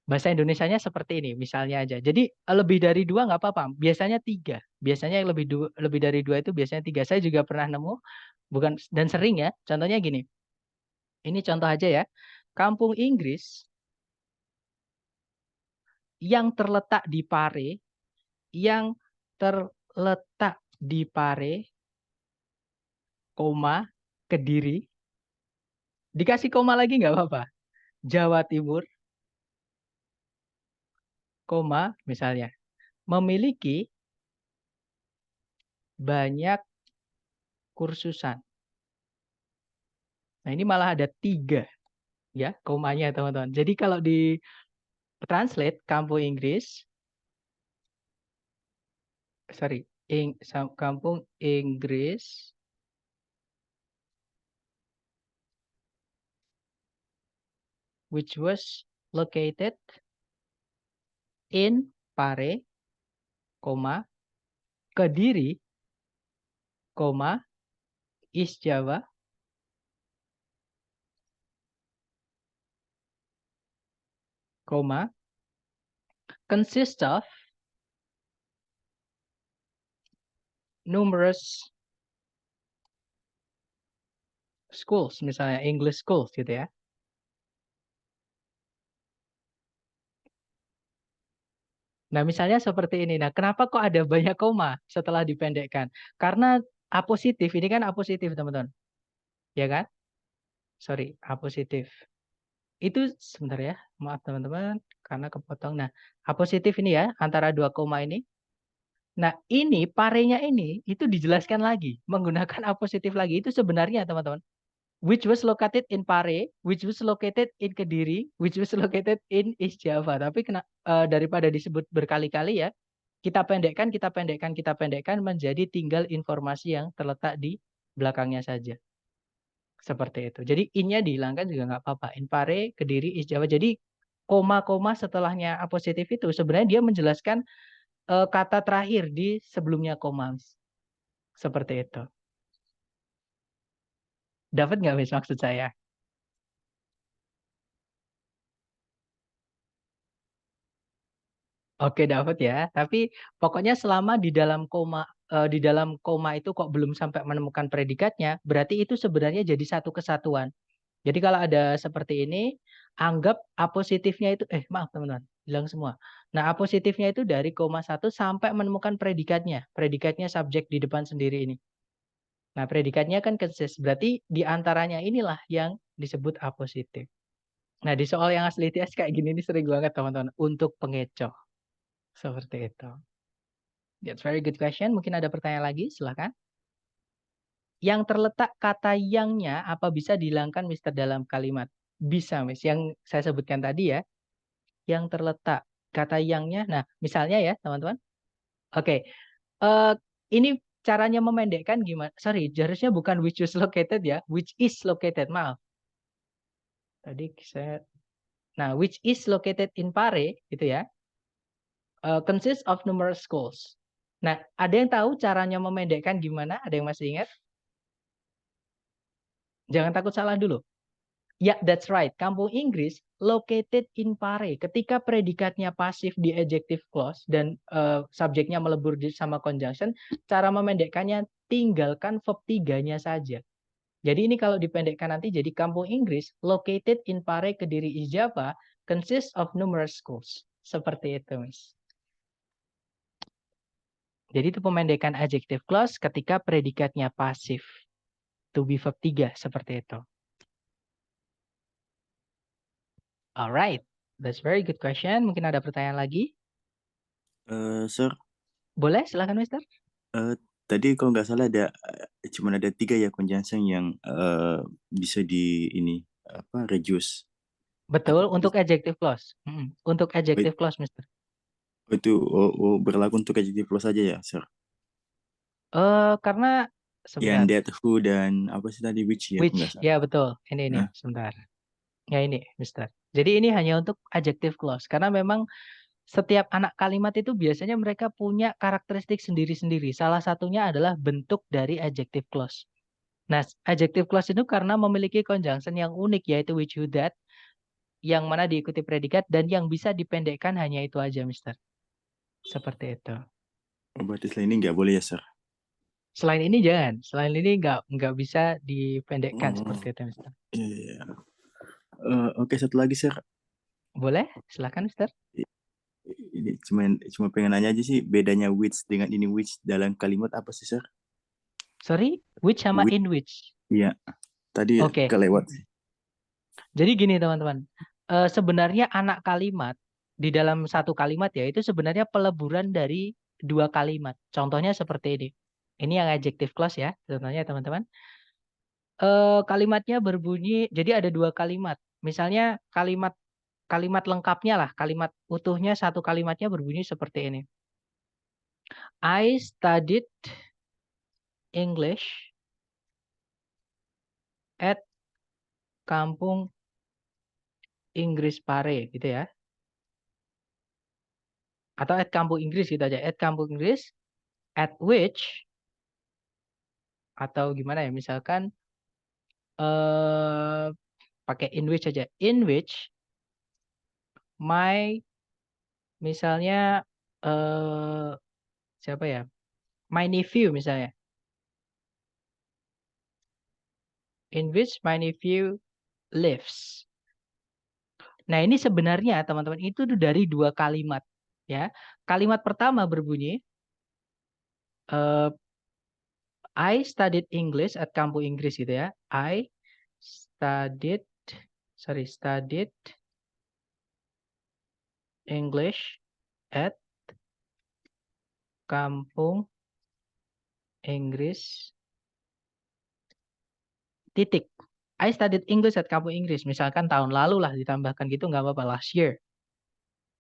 S1: bahasa Indonesianya seperti ini, misalnya aja. Jadi lebih dari 2 nggak apa-apa. Biasanya 3. Biasanya yang lebih dari 2 itu biasanya 3. Saya juga pernah nemu, bukan dan sering ya. Contohnya gini. Ini contoh aja ya. Kampung Inggris yang terletak di Pare, yang terletak di Pare, koma, Kediri. Dikasih koma lagi nggak apa-apa. Jawa Timur, koma, misalnya. Memiliki banyak kursusan. Nah, ini malah ada 3 ya komanya, teman-teman. Jadi kalau di translate kampung Inggris, kampung Inggris which was located in Pare, koma, Kediri, koma, East Java, koma, consists of numerous schools, misalnya English schools gitu ya. Nah, misalnya seperti ini. Nah, kenapa kok ada banyak koma setelah dipendekkan? Karena apositif, ini kan apositif, teman-teman. Ya kan? Sorry, apositif. Itu sebentar ya. Maaf, teman-teman, karena kepotong. Nah, apositif ini ya, antara dua koma ini. Nah, ini parenya ini, itu dijelaskan lagi. Menggunakan apositif lagi. Itu sebenarnya, teman-teman. Which was located in Pare, which was located in Kediri, which was located in East Java. Tapi daripada disebut berkali-kali ya, kita pendekkan, kita pendekkan, kita pendekkan menjadi tinggal informasi yang terletak di belakangnya saja. Seperti itu. Jadi in-nya dihilangkan juga nggak apa-apa. In Pare, Kediri, East Java. Jadi koma-koma setelahnya apositif itu sebenarnya dia menjelaskan kata terakhir di sebelumnya koma. Seperti itu. Dapat nggak Miss maksud saya? Oke, dapat ya. Tapi pokoknya selama di dalam koma itu kok belum sampai menemukan predikatnya, berarti itu sebenarnya jadi satu kesatuan. Jadi kalau ada seperti ini, anggap apositifnya itu maaf teman-teman, hilang semua. Nah, apositifnya itu dari koma 1 sampai menemukan predikatnya. Predikatnya subjek di depan sendiri ini. Nah, predikatnya kan consist. Berarti di antaranya inilah yang disebut apositif. Nah, di soal yang asli ITS kayak gini ini sering banget teman-teman untuk pengecoh. Seperti itu. That's very good question. Mungkin ada pertanyaan lagi, silakan. Yang terletak kata yangnya apa bisa dihilangkan Mister dalam kalimat? Bisa, Miss. Yang saya sebutkan tadi ya. Yang terletak kata yangnya. Nah, misalnya ya, teman-teman. Oke. Ini caranya memendekkan gimana? Sorry, harusnya bukan which is located ya. Which is located, maaf. Tadi saya... Nah, which is located in Pare, gitu ya. Consists of numerous schools. Nah, ada yang tahu caranya memendekkan gimana? Ada yang masih ingat? Jangan takut salah dulu. Ya, that's right. Kampung Inggris located in Pare. Ketika predikatnya pasif di adjective clause dan subjeknya melebur sama conjunction, cara memendekkannya tinggalkan verb 3-nya saja. Jadi ini kalau dipendekkan nanti jadi Kampung Inggris located in Pare, Kediri, East Java consists of numerous schools. Seperti itu, Miss. Jadi itu pemendekan adjective clause ketika predikatnya pasif. To be verb 3 seperti itu. Alright, that's very good question. Mungkin ada pertanyaan lagi?
S3: Sir,
S1: Boleh, silakan, Mister.
S3: tadi kalau nggak salah cuma ada 3 ya conjunction yang bisa reduce.
S1: Betul,
S3: Atau
S1: untuk adjective clause. Untuk adjective clause, Mister.
S3: itu berlaku untuk adjective clause saja ya, Sir?
S1: Karena
S3: Yang
S1: sebentar.
S3: that, who, dan apa sih tadi, which ya, kalau nggak
S1: Which,
S3: salah.
S1: ya betul. Ini,
S3: Nah,
S1: sebentar. Ya ini, Mister. Jadi ini hanya untuk adjective clause. Karena memang setiap anak kalimat itu biasanya mereka punya karakteristik sendiri-sendiri. Salah satunya adalah bentuk dari adjective clause. Nah, adjective clause itu karena memiliki conjunction yang unik, yaitu which, who, that, yang mana diikuti predikat dan yang bisa dipendekkan hanya itu aja, Mister. Seperti itu.
S3: berarti selain ini nggak boleh ya, Sir?
S1: Selain ini jangan. Selain ini nggak bisa dipendekkan
S3: Oh,
S1: seperti itu, Mister.
S3: iya. Oke, satu lagi, Sir.
S1: Boleh? Silakan, Mister.
S3: Ini cuma pengen nanya aja sih, bedanya which dengan ini which dalam kalimat apa sih, Sir?
S1: Sorry, which sama
S3: Which,
S1: in which?
S3: iya. Tadi
S1: Oke.
S3: kelewat.
S1: Jadi gini, teman-teman. Sebenarnya anak kalimat di dalam satu kalimat ya itu sebenarnya peleburan dari dua kalimat. Contohnya seperti ini. Ini yang adjective clause ya, contohnya teman-teman. Kalimatnya berbunyi, jadi ada dua kalimat. Misalnya kalimat lengkapnya lah, kalimat utuhnya satu kalimatnya berbunyi seperti ini. I studied English at Kampung Inggris Pare gitu ya. Atau at Kampung Inggris gitu aja. At Kampung Inggris at which atau gimana ya, misalkan pakai in which aja. In which my, misalnya siapa ya? My nephew misalnya. In which my nephew lives. Nah, ini sebenarnya teman-teman itu dari dua kalimat ya. Kalimat pertama berbunyi I studied English at Kampus Inggris gitu ya. I studied English at Kampung Inggris titik. I studied English at Kampung Inggris. Misalkan tahun lalu lah ditambahkan gitu nggak apa-apa, last year.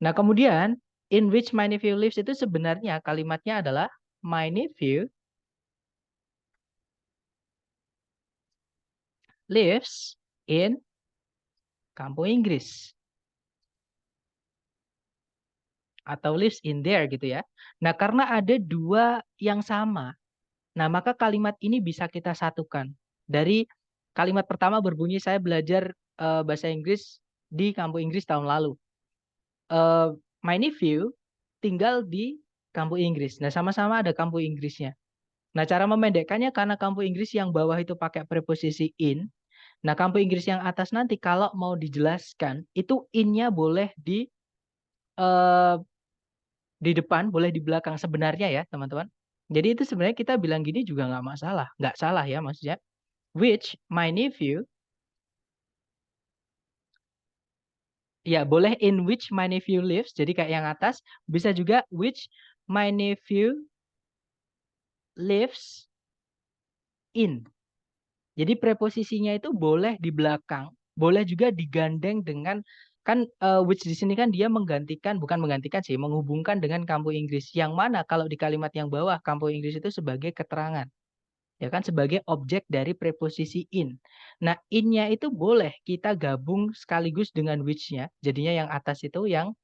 S1: Nah kemudian in which my nephew lives itu sebenarnya kalimatnya adalah my nephew lives in Kampung Inggris. Atau lives in there gitu ya. Nah karena ada dua yang sama, nah maka kalimat ini bisa kita satukan. Dari kalimat pertama berbunyi saya belajar bahasa Inggris di Kampung Inggris tahun lalu. My nephew tinggal di Kampung Inggris. Nah sama-sama ada Kampung Inggrisnya. Nah cara memendekkannya karena Kampung Inggris yang bawah itu pakai preposisi in. Nah Kampung Inggris yang atas nanti kalau mau dijelaskan itu in-nya boleh eh, di depan, boleh di belakang sebenarnya ya teman-teman. Jadi itu sebenarnya kita bilang gini juga nggak masalah, nggak salah ya maksudnya. Which my nephew, ya boleh in which my nephew lives, jadi kayak yang atas, bisa juga which my nephew lives in. Jadi preposisinya itu boleh di belakang, boleh juga digandeng dengan kan which di sini kan dia menggantikan, bukan menggantikan sih, menghubungkan dengan Kampung Inggris. Yang mana kalau di kalimat yang bawah Kampung Inggris itu sebagai keterangan. Ya kan sebagai objek dari preposisi in. Nah, in-nya itu boleh kita gabung sekaligus dengan which-nya. Jadinya yang atas itu yang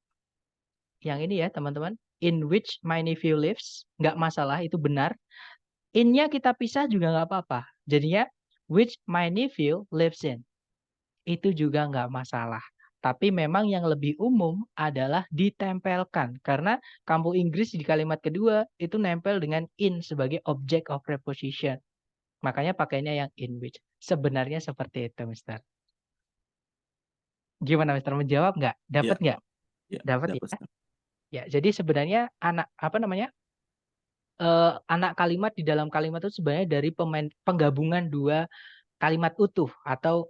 S1: ini ya, teman-teman. In which my nephew lives, nggak masalah, itu benar. In-nya kita pisah juga nggak apa-apa. Jadinya which my nephew lives in. Itu juga nggak masalah. Tapi memang yang lebih umum adalah ditempelkan. Karena Kampung Inggris di kalimat kedua itu nempel dengan in sebagai object of preposition. Makanya pakainya yang in which. Sebenarnya seperti itu, Mister. Gimana, Mister? Menjawab nggak?
S3: Ya,
S1: Dapat nggak?
S3: ya,
S1: Dapat
S3: dapat.
S1: ya. Ya, jadi sebenarnya anak kalimat di dalam kalimat itu sebenarnya dari penggabungan dua kalimat utuh atau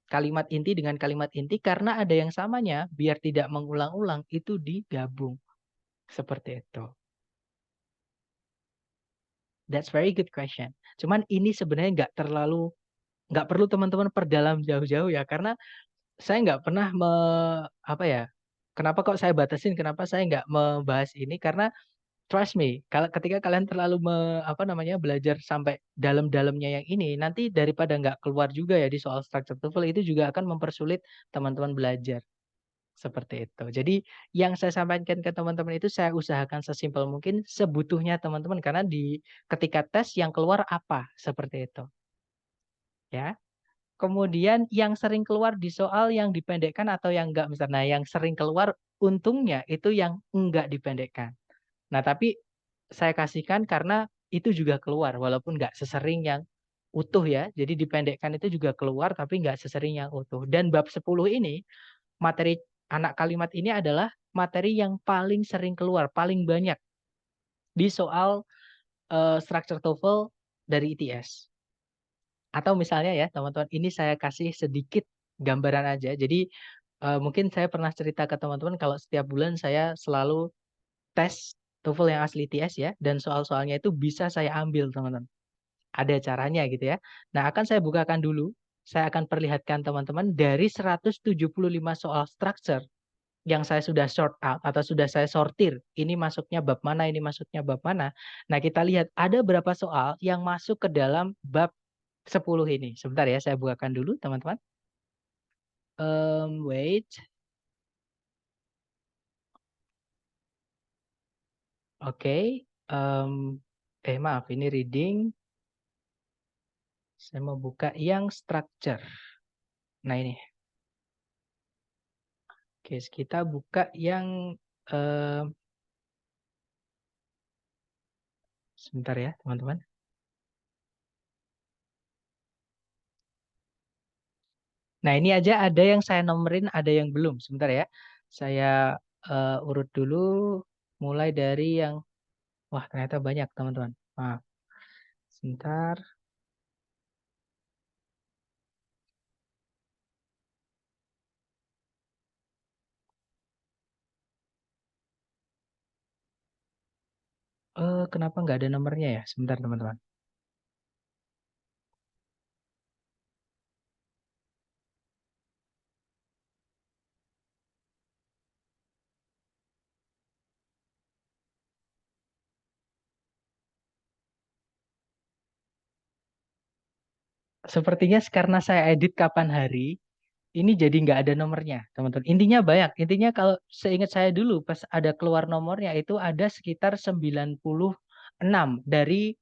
S1: kalimat inti dengan kalimat inti karena ada yang samanya biar tidak mengulang-ulang itu digabung. Seperti itu. That's very good question. Cuman ini sebenarnya nggak perlu teman-teman perdalam jauh-jauh ya karena saya nggak pernah apa ya? Kenapa kok saya batasin? Kenapa saya nggak membahas ini? Karena trust me, kalau ketika kalian terlalu belajar sampai dalam-dalamnya yang ini, nanti daripada nggak keluar juga ya di soal structure TOEFL itu juga akan mempersulit teman-teman belajar seperti itu. Jadi yang saya sampaikan ke teman-teman itu saya usahakan sesimpel mungkin sebutuhnya teman-teman karena di ketika tes yang keluar apa seperti itu. Ya. Kemudian yang sering keluar di soal yang dipendekkan atau yang enggak misalnya. Nah, yang sering keluar untungnya itu yang enggak dipendekkan. Nah, tapi saya kasihkan karena itu juga keluar walaupun enggak sesering yang utuh ya. Jadi dipendekkan itu juga keluar tapi enggak sesering yang utuh. Dan bab 10 ini materi anak kalimat ini adalah materi yang paling sering keluar, paling banyak di soal structure TOEFL dari ITS. Atau misalnya ya teman-teman, ini saya kasih sedikit gambaran aja. Jadi mungkin saya pernah cerita ke teman-teman kalau setiap bulan saya selalu tes TOEFL yang asli ITS ya, dan soal-soalnya itu bisa saya ambil teman-teman. Ada caranya gitu ya. Nah akan saya bukakan dulu, saya akan perlihatkan teman-teman dari 175 soal structure yang saya sudah sort out atau sudah saya sortir. Ini masuknya bab mana, ini masuknya bab mana. Nah kita lihat ada berapa soal yang masuk ke dalam bab 10 ini. Sebentar ya, saya bukakan dulu teman-teman. Wait. Oke. Maaf, ini reading. Saya mau buka yang structure. Nah ini. Oke, kita buka yang sebentar ya, teman-teman. Nah, ini aja ada yang saya nomerin, ada yang belum. Sebentar ya. Saya urut dulu mulai dari yang wah, ternyata banyak, teman-teman. Maaf. Sebentar. Kenapa nggak ada nomornya ya? Sebentar, teman-teman. Sepertinya karena saya edit kapan hari, ini jadi nggak ada nomornya, teman-teman. Intinya banyak. Intinya kalau seingat saya dulu, pas ada keluar nomornya, itu ada sekitar 96 dari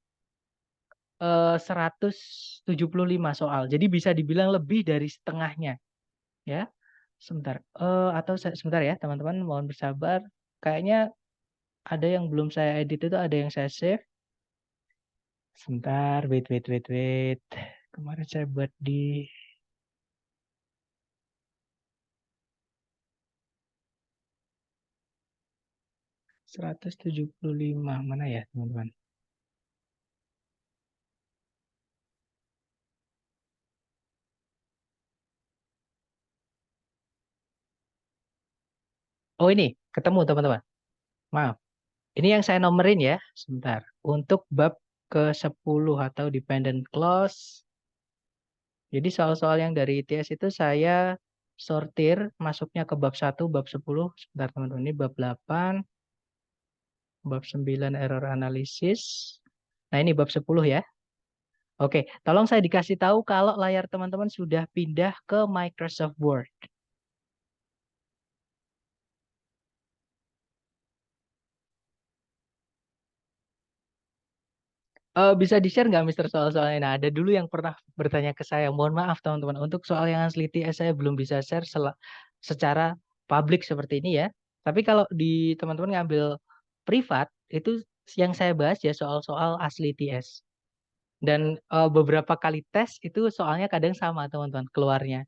S1: 175 soal. Jadi bisa dibilang lebih dari setengahnya. Ya, sebentar. Atau sebentar ya, teman-teman. Mohon bersabar. Kayaknya ada yang belum saya edit itu, ada yang saya save. Sebentar, wait. Kemarin saya buat di 175. Mana ya, teman-teman? Oh, ini ketemu, teman-teman. Maaf. Ini yang saya nomerin ya. Sebentar. Untuk bab ke-10 atau dependent clause. Jadi soal-soal yang dari ITS itu saya sortir masuknya ke bab 1, bab 10. Sebentar, teman-teman. Ini bab 8, bab 9 error analisis. Nah, ini bab 10 ya. Oke, tolong saya dikasih tahu kalau layar teman-teman sudah pindah ke Microsoft Word. Bisa di-share nggak, Mister, soal-soalnya? Nah, ada dulu yang pernah bertanya ke saya. Mohon maaf, teman-teman. Untuk soal yang asli TS saya belum bisa share secara publik seperti ini ya. Tapi kalau di teman-teman ngambil privat, itu yang saya bahas ya soal-soal asli TS. Dan beberapa kali tes itu soalnya kadang sama, teman-teman, keluarnya.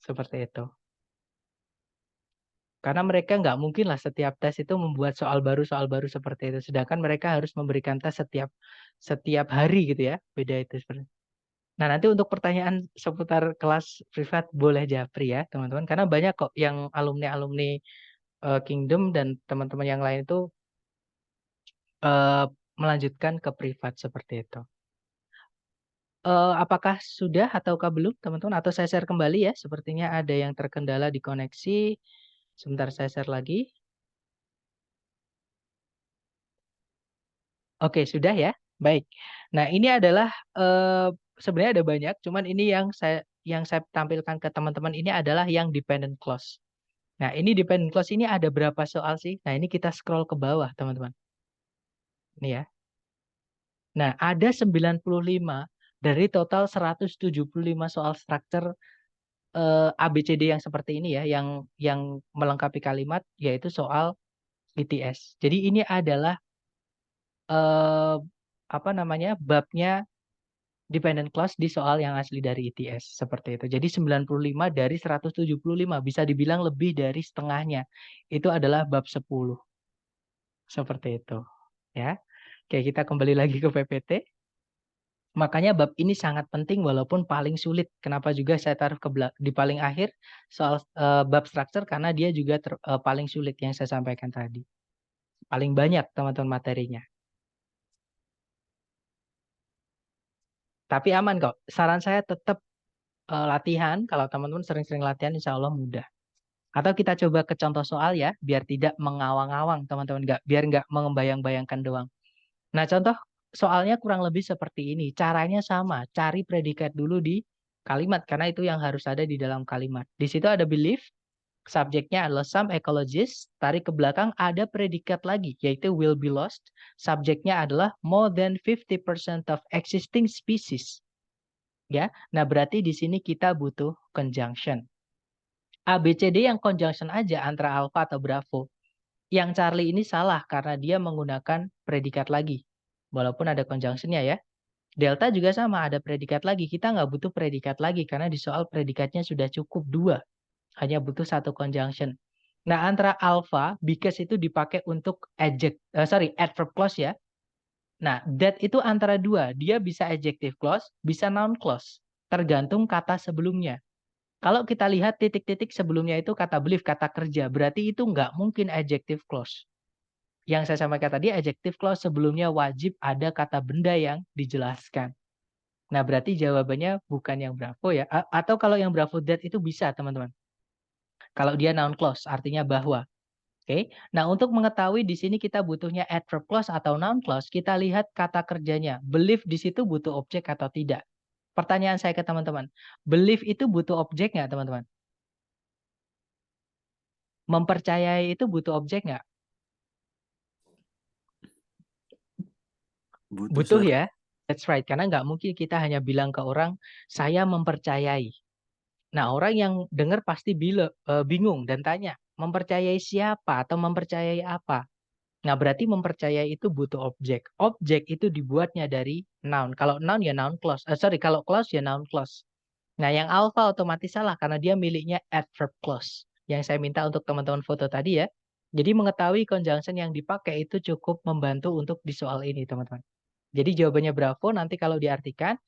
S1: Seperti itu. Karena mereka nggak mungkin lah setiap tes itu membuat soal baru seperti itu. Sedangkan mereka harus memberikan tes setiap hari gitu ya. Beda itu seperti. Nah, nanti untuk pertanyaan seputar kelas privat boleh japri ya, teman-teman. Karena banyak kok yang alumni-alumni Kingdom dan teman-teman yang lain itu eh, melanjutkan ke privat seperti itu. Apakah sudah ataukah belum, teman-teman? Atau saya share kembali ya? Sepertinya ada yang terkendala di koneksi. Sebentar saya share lagi. Oke, sudah ya. Baik. Nah, ini adalah sebenarnya ada banyak, cuman ini yang saya tampilkan ke teman-teman ini adalah yang dependent clause. Nah, ini dependent clause ini ada berapa soal sih? Nah, ini kita scroll ke bawah, teman-teman. Ini ya. Nah, ada 95 dari total 175 soal structure ABCD yang seperti ini ya, yang melengkapi kalimat yaitu soal ETS. Jadi ini adalah eh, apa namanya? Babnya dependent clause di soal yang asli dari ITS seperti itu. Jadi 95 dari 175 bisa dibilang lebih dari setengahnya. Itu adalah bab 10. Seperti itu, ya. Oke, kita kembali lagi ke PPT. Makanya bab ini sangat penting walaupun paling sulit. Kenapa juga saya taruh di paling akhir soal bab structure karena dia juga paling sulit yang saya sampaikan tadi. Paling banyak teman-teman materinya. Tapi aman kok. Saran saya tetap latihan. Kalau teman-teman sering-sering latihan, insya Allah mudah. Atau kita coba ke contoh soal ya, biar tidak mengawang-awang teman-teman, biar nggak membayang-bayangkan doang. Nah, contoh soalnya kurang lebih seperti ini. Caranya sama, cari predikat dulu di kalimat, karena itu yang harus ada di dalam kalimat. Di situ ada belief, subjeknya adalah some ecologists, tarik ke belakang ada predikat lagi, yaitu will be lost. Subjeknya adalah more than 50% of existing species. Ya, nah berarti di sini kita butuh conjunction. A, B, C, D yang conjunction aja antara alpha atau Bravo. Yang Charlie ini salah karena dia menggunakan predikat lagi. Walaupun ada conjunction-nya ya. Delta juga sama, ada predikat lagi. Kita nggak butuh predikat lagi karena di soal predikatnya sudah cukup 2. Hanya butuh 1 conjunction. Nah, antara alpha, because itu dipakai untuk adverb clause ya. Nah, that itu antara 2. Dia bisa adjective clause, bisa noun clause. Tergantung kata sebelumnya. Kalau kita lihat titik-titik sebelumnya itu kata believe, kata kerja. Berarti itu nggak mungkin adjective clause. Yang saya sampaikan tadi, adjective clause sebelumnya wajib ada kata benda yang dijelaskan. Nah, berarti jawabannya bukan yang Bravo ya. Atau kalau yang Bravo that itu bisa, teman-teman. Kalau dia noun clause, artinya bahwa. Oke. Nah, untuk mengetahui di sini kita butuhnya adverb clause atau noun clause, kita lihat kata kerjanya. Believe di situ butuh objek atau tidak. Pertanyaan saya ke teman-teman. Believe itu butuh objek nggak, teman-teman? Mempercayai itu butuh objek nggak?
S3: Butuh,
S1: Butuh
S3: Sir.
S1: ya. That's right. Karena nggak mungkin kita hanya bilang ke orang, saya mempercayai. Nah, orang yang dengar pasti bingung dan tanya, mempercayai siapa atau mempercayai apa? Nah, berarti mempercayai itu butuh objek. Objek itu dibuatnya dari noun. Kalau noun ya noun clause. Kalau clause ya noun clause. Nah, yang alpha otomatis salah karena dia miliknya adverb clause. Yang saya minta untuk teman-teman foto tadi ya. Jadi mengetahui conjunction yang dipakai itu cukup membantu untuk di soal ini, teman-teman. Jadi jawabannya Bravo nanti kalau diartikan,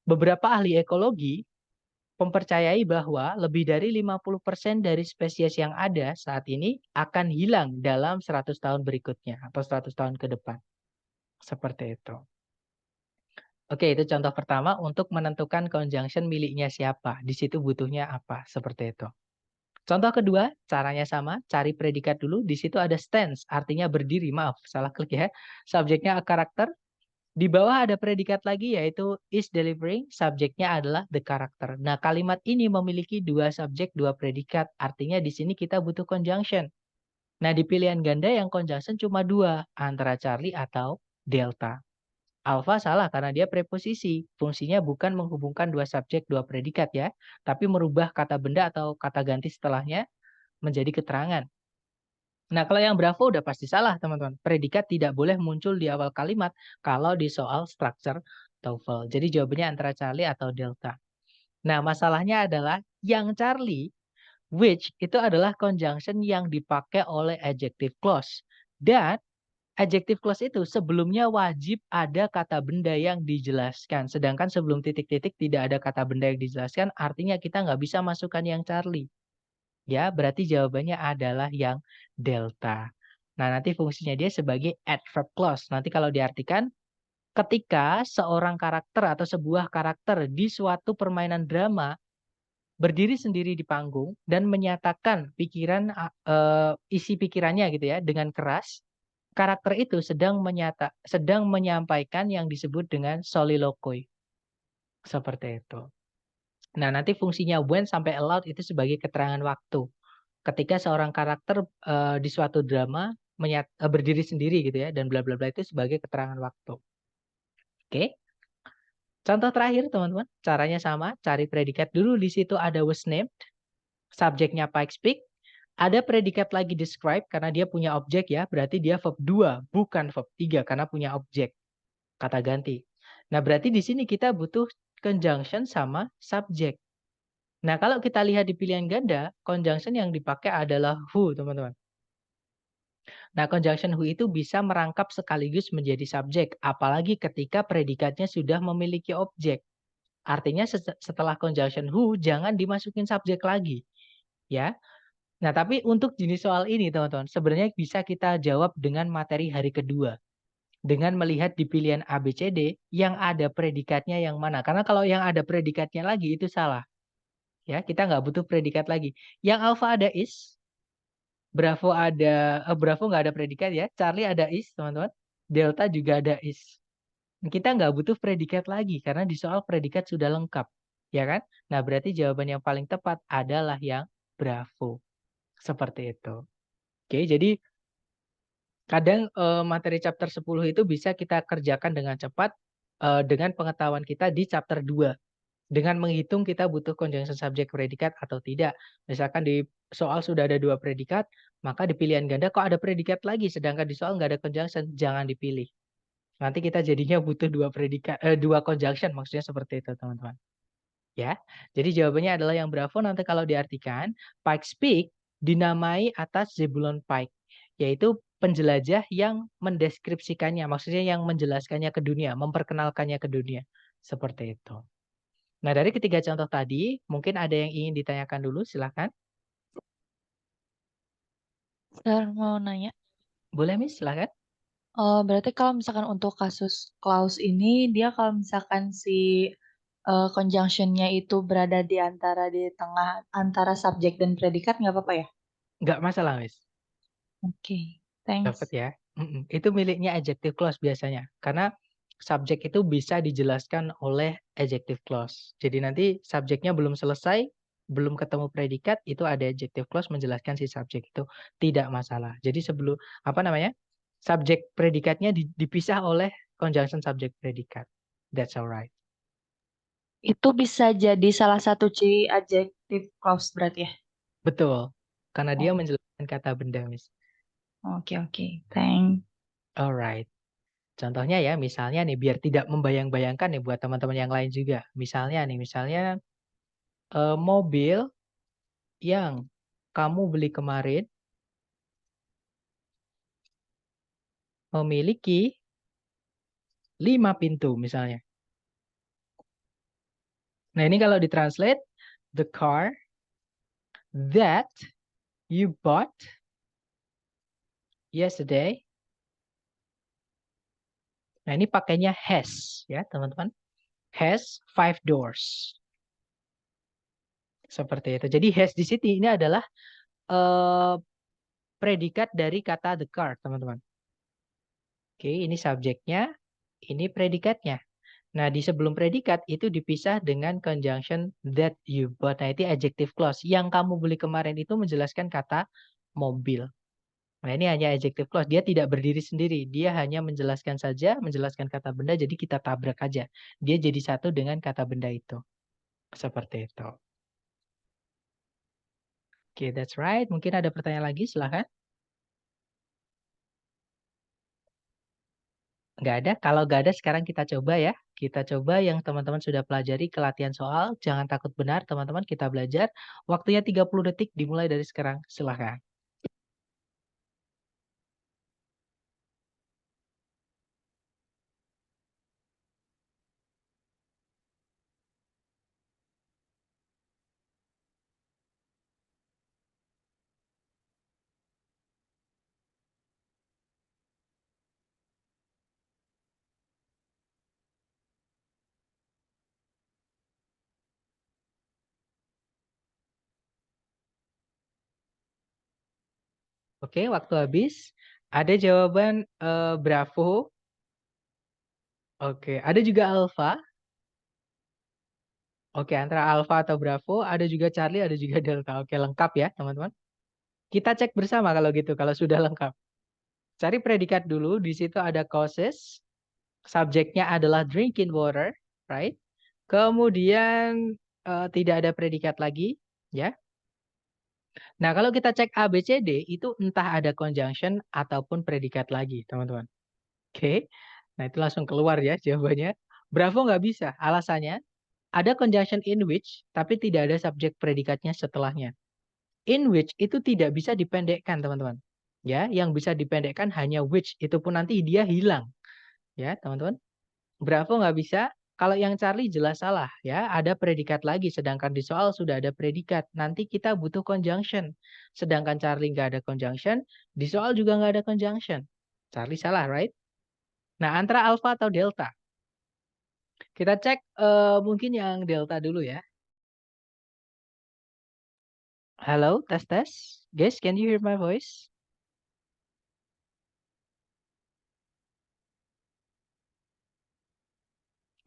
S1: beberapa ahli ekologi mempercayai bahwa lebih dari 50% dari spesies yang ada saat ini akan hilang dalam 100 tahun berikutnya atau 100 tahun ke depan. Seperti itu. Oke, itu contoh pertama untuk menentukan conjunction miliknya siapa. Di situ butuhnya apa, seperti itu. Contoh kedua, caranya sama, cari predikat dulu. Di situ ada stance, artinya berdiri. Maaf, salah klik ya. Subjeknya a karakter. Di bawah ada predikat lagi yaitu is delivering, subjeknya adalah the character. Nah, kalimat ini memiliki 2 subjek, 2 predikat. Artinya di sini kita butuh conjunction. Nah, di pilihan ganda yang conjunction cuma 2, antara Charlie atau Delta. Alpha salah karena dia preposisi. Fungsinya bukan menghubungkan 2 subjek, 2 predikat ya, tapi merubah kata benda atau kata ganti setelahnya menjadi keterangan. Nah, kalau yang Bravo udah pasti salah, teman-teman. Predikat tidak boleh muncul di awal kalimat kalau di soal structure TOEFL. Jadi jawabannya antara Charlie atau Delta. Nah, masalahnya adalah yang Charlie, which itu adalah conjunction yang dipakai oleh adjective clause. Dan adjective clause itu sebelumnya wajib ada kata benda yang dijelaskan. Sedangkan sebelum titik-titik tidak ada kata benda yang dijelaskan, artinya kita nggak bisa masukkan yang Charlie. Ya, berarti jawabannya adalah yang delta. Nah, nanti fungsinya dia sebagai adverb clause. Nanti kalau diartikan, ketika seorang karakter atau sebuah karakter di suatu permainan drama berdiri sendiri di panggung dan menyatakan isi pikirannya gitu ya dengan keras, karakter itu sedang menyampaikan yang disebut dengan soliloquy. Seperti itu. Nah, nanti fungsinya when sampai allowed itu sebagai keterangan waktu. Ketika seorang karakter di suatu drama berdiri sendiri gitu ya dan bla bla bla itu sebagai keterangan waktu. Oke. Contoh terakhir teman-teman, caranya sama, cari predikat dulu di situ ada was named, subjeknya Pikes Peak, ada predikat lagi describe karena dia punya objek ya, berarti dia verb 2 bukan verb 3 karena punya objek. Kata ganti. Nah, berarti di sini kita butuh conjunction sama subjek. Nah, kalau kita lihat di pilihan ganda, conjunction yang dipakai adalah who, teman-teman. Nah, conjunction who itu bisa merangkap sekaligus menjadi subjek, apalagi ketika predikatnya sudah memiliki objek. Artinya setelah conjunction who, jangan dimasukin subjek lagi. Ya. Nah, tapi untuk jenis soal ini, teman-teman, sebenarnya bisa kita jawab dengan materi hari kedua. Dengan melihat di pilihan A, B, C, D, yang ada predikatnya yang mana. Karena kalau yang ada predikatnya lagi, itu salah. Ya, kita nggak butuh predikat lagi. Yang alpha ada is, Bravo nggak ada predikat ya. Charlie ada is, teman-teman. Delta juga ada is. Kita nggak butuh predikat lagi karena di soal predikat sudah lengkap, ya kan? Nah, berarti jawaban yang paling tepat adalah yang Bravo. Seperti itu. Oke, jadi kadang materi chapter 10 itu bisa kita kerjakan dengan cepat dengan pengetahuan kita di chapter 2. Dengan menghitung kita butuh conjunction subject predikat atau tidak. Misalkan di soal sudah ada 2 predikat, maka di pilihan ganda kok ada predikat lagi, sedangkan di soal nggak ada conjunction, jangan dipilih. Nanti kita jadinya butuh 2 conjunction, maksudnya seperti itu teman-teman. Ya, jadi jawabannya adalah yang Bravo. Nanti kalau diartikan, Pikes Peak dinamai atas Zebulon Pike, yaitu penjelajah yang mendeskripsikannya, maksudnya yang menjelaskannya ke dunia, memperkenalkannya ke dunia. Seperti itu. Nah, dari ketiga contoh tadi, mungkin ada yang ingin ditanyakan dulu, silahkan.
S4: Sir, mau nanya.
S1: Boleh, Miss, silahkan.
S4: Berarti kalau misalkan untuk kasus clause ini, dia kalau misalkan si conjunction-nya itu berada di tengah antara subjek dan predikat, nggak apa-apa ya?
S1: Nggak masalah, Miss.
S4: Oke,
S1: Dapat
S4: thanks.
S1: ya. Itu miliknya adjective clause biasanya. Karena subjek itu bisa dijelaskan oleh adjective clause. Jadi nanti subjeknya belum selesai, belum ketemu predikat, itu ada adjective clause menjelaskan si subjek itu. Tidak masalah. Jadi sebelum, subjek predikatnya dipisah oleh conjunction subject predikat. That's alright.
S4: Itu bisa jadi salah satu ciri adjective clause berarti ya?
S1: Betul. Karena dia
S4: Oh,
S1: menjelaskan kata benda, Miss.
S4: oke. Thanks.
S1: Alright. Contohnya ya, misalnya nih, biar tidak membayang-bayangkan nih buat teman-teman yang lain juga. Misalnya mobil yang kamu beli kemarin memiliki 5 pintu misalnya. Nah, ini kalau ditranslate, the car that you bought yesterday. Nah, ini pakainya has ya, teman-teman. Has 5 doors. Seperti itu. Jadi has di sini ini adalah predikat dari kata the car, teman-teman. Oke, ini subjeknya, ini predikatnya. Nah, di sebelum predikat itu dipisah dengan conjunction that you bought. Nah, itu adjective clause. Yang kamu beli kemarin itu menjelaskan kata mobil. Nah, ini hanya adjective clause. Dia tidak berdiri sendiri. Dia hanya menjelaskan saja, menjelaskan kata benda, jadi kita tabrak aja. Dia jadi satu dengan kata benda itu. Seperti itu. Oke, that's right. Mungkin ada pertanyaan lagi, silahkan. Nggak ada. Kalau nggak ada, sekarang kita coba ya. Kita coba yang teman-teman sudah pelajari ke latihan soal. Jangan takut benar, teman-teman. Kita belajar. Waktunya 30 detik dimulai dari sekarang. Silahkan. Oke, waktu habis. Ada jawaban Bravo. Oke, ada juga Alpha. Oke, antara Alpha atau Bravo. Ada juga Charlie, ada juga Delta. Oke, lengkap ya, teman-teman. Kita cek bersama kalau gitu, kalau sudah lengkap. Cari predikat dulu. Di situ ada causes. Subjeknya adalah drinking water, right? Kemudian tidak ada predikat lagi, ya. Nah, kalau kita cek A, B, C, D, itu entah ada conjunction ataupun predikat lagi, teman-teman. Oke. Nah, itu langsung keluar ya jawabannya. Bravo nggak bisa. Alasannya, ada conjunction in which, tapi tidak ada subjek predikatnya setelahnya. In which itu tidak bisa dipendekkan, teman-teman. Ya, yang bisa dipendekkan hanya which. Itu pun nanti dia hilang. Ya, teman-teman. Bravo nggak bisa. Kalau yang Charlie jelas salah ya, ada predikat lagi. Sedangkan di soal sudah ada predikat. Nanti kita butuh conjunction. Sedangkan Charlie nggak ada conjunction, di soal juga nggak ada conjunction. Charlie salah, right? Nah, antara alpha atau delta. Kita cek mungkin yang delta dulu ya. Halo, tes tes. Guys, can you hear my voice?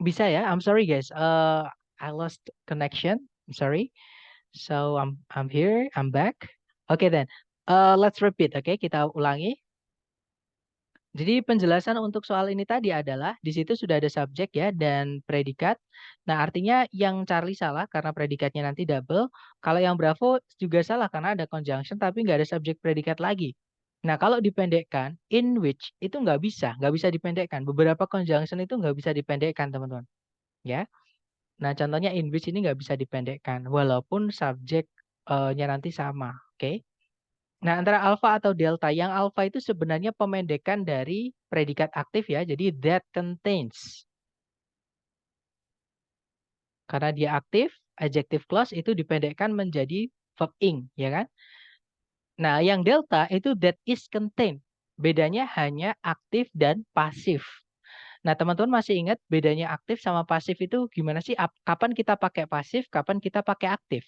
S1: Bisa ya? I'm sorry guys. I lost connection. I'm sorry. So I'm here. I'm back. Okay then. Let's repeat. Okay, kita ulangi. Jadi penjelasan untuk soal ini tadi adalah di situ sudah ada subjek ya dan predikat. Nah, artinya yang Charlie salah karena predikatnya nanti double. Kalau yang Bravo juga salah karena ada conjunction tapi nggak ada subjek predikat lagi. Nah, kalau dipendekkan, in which itu nggak bisa dipendekkan. Beberapa conjunction itu nggak bisa dipendekkan, teman-teman. Ya. Nah, contohnya in which ini nggak bisa dipendekkan walaupun subjeknya nanti sama. Oke. Nah, antara alpha atau delta, yang alpha itu sebenarnya pemendekan dari predikat aktif ya, jadi that contains. Karena dia aktif, adjective clause itu dipendekkan menjadi verb ing, ya kan? Nah, yang delta itu that is contained. Bedanya hanya aktif dan pasif. Nah, teman-teman masih ingat bedanya aktif sama pasif itu gimana sih? Kapan kita pakai pasif, kapan kita pakai aktif?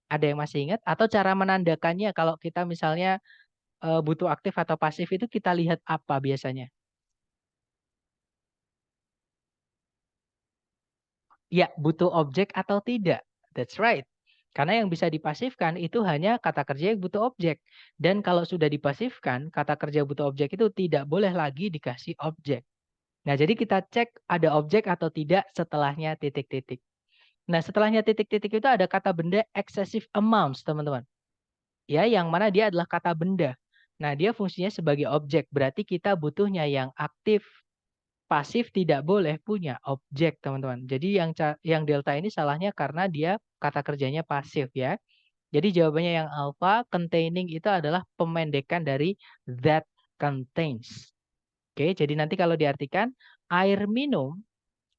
S1: Ada yang masih ingat? Atau cara menandakannya kalau kita misalnya butuh aktif atau pasif itu kita lihat apa biasanya? Ya, butuh objek atau tidak. That's right. Karena yang bisa dipasifkan itu hanya kata kerja yang butuh objek. Dan kalau sudah dipasifkan, kata kerja butuh objek itu tidak boleh lagi dikasih objek. Nah, jadi kita cek ada objek atau tidak setelahnya titik-titik. Nah, setelahnya titik-titik itu ada kata benda excessive amounts, teman-teman. Ya, yang mana dia adalah kata benda. Nah, dia fungsinya sebagai objek. Berarti kita butuhnya yang aktif. Pasif tidak boleh punya objek, teman-teman. Jadi yang delta ini salahnya karena dia kata kerjanya pasif ya. Jadi jawabannya yang alpha, containing itu adalah pemendekan dari that contains. Oke, jadi nanti kalau diartikan air minum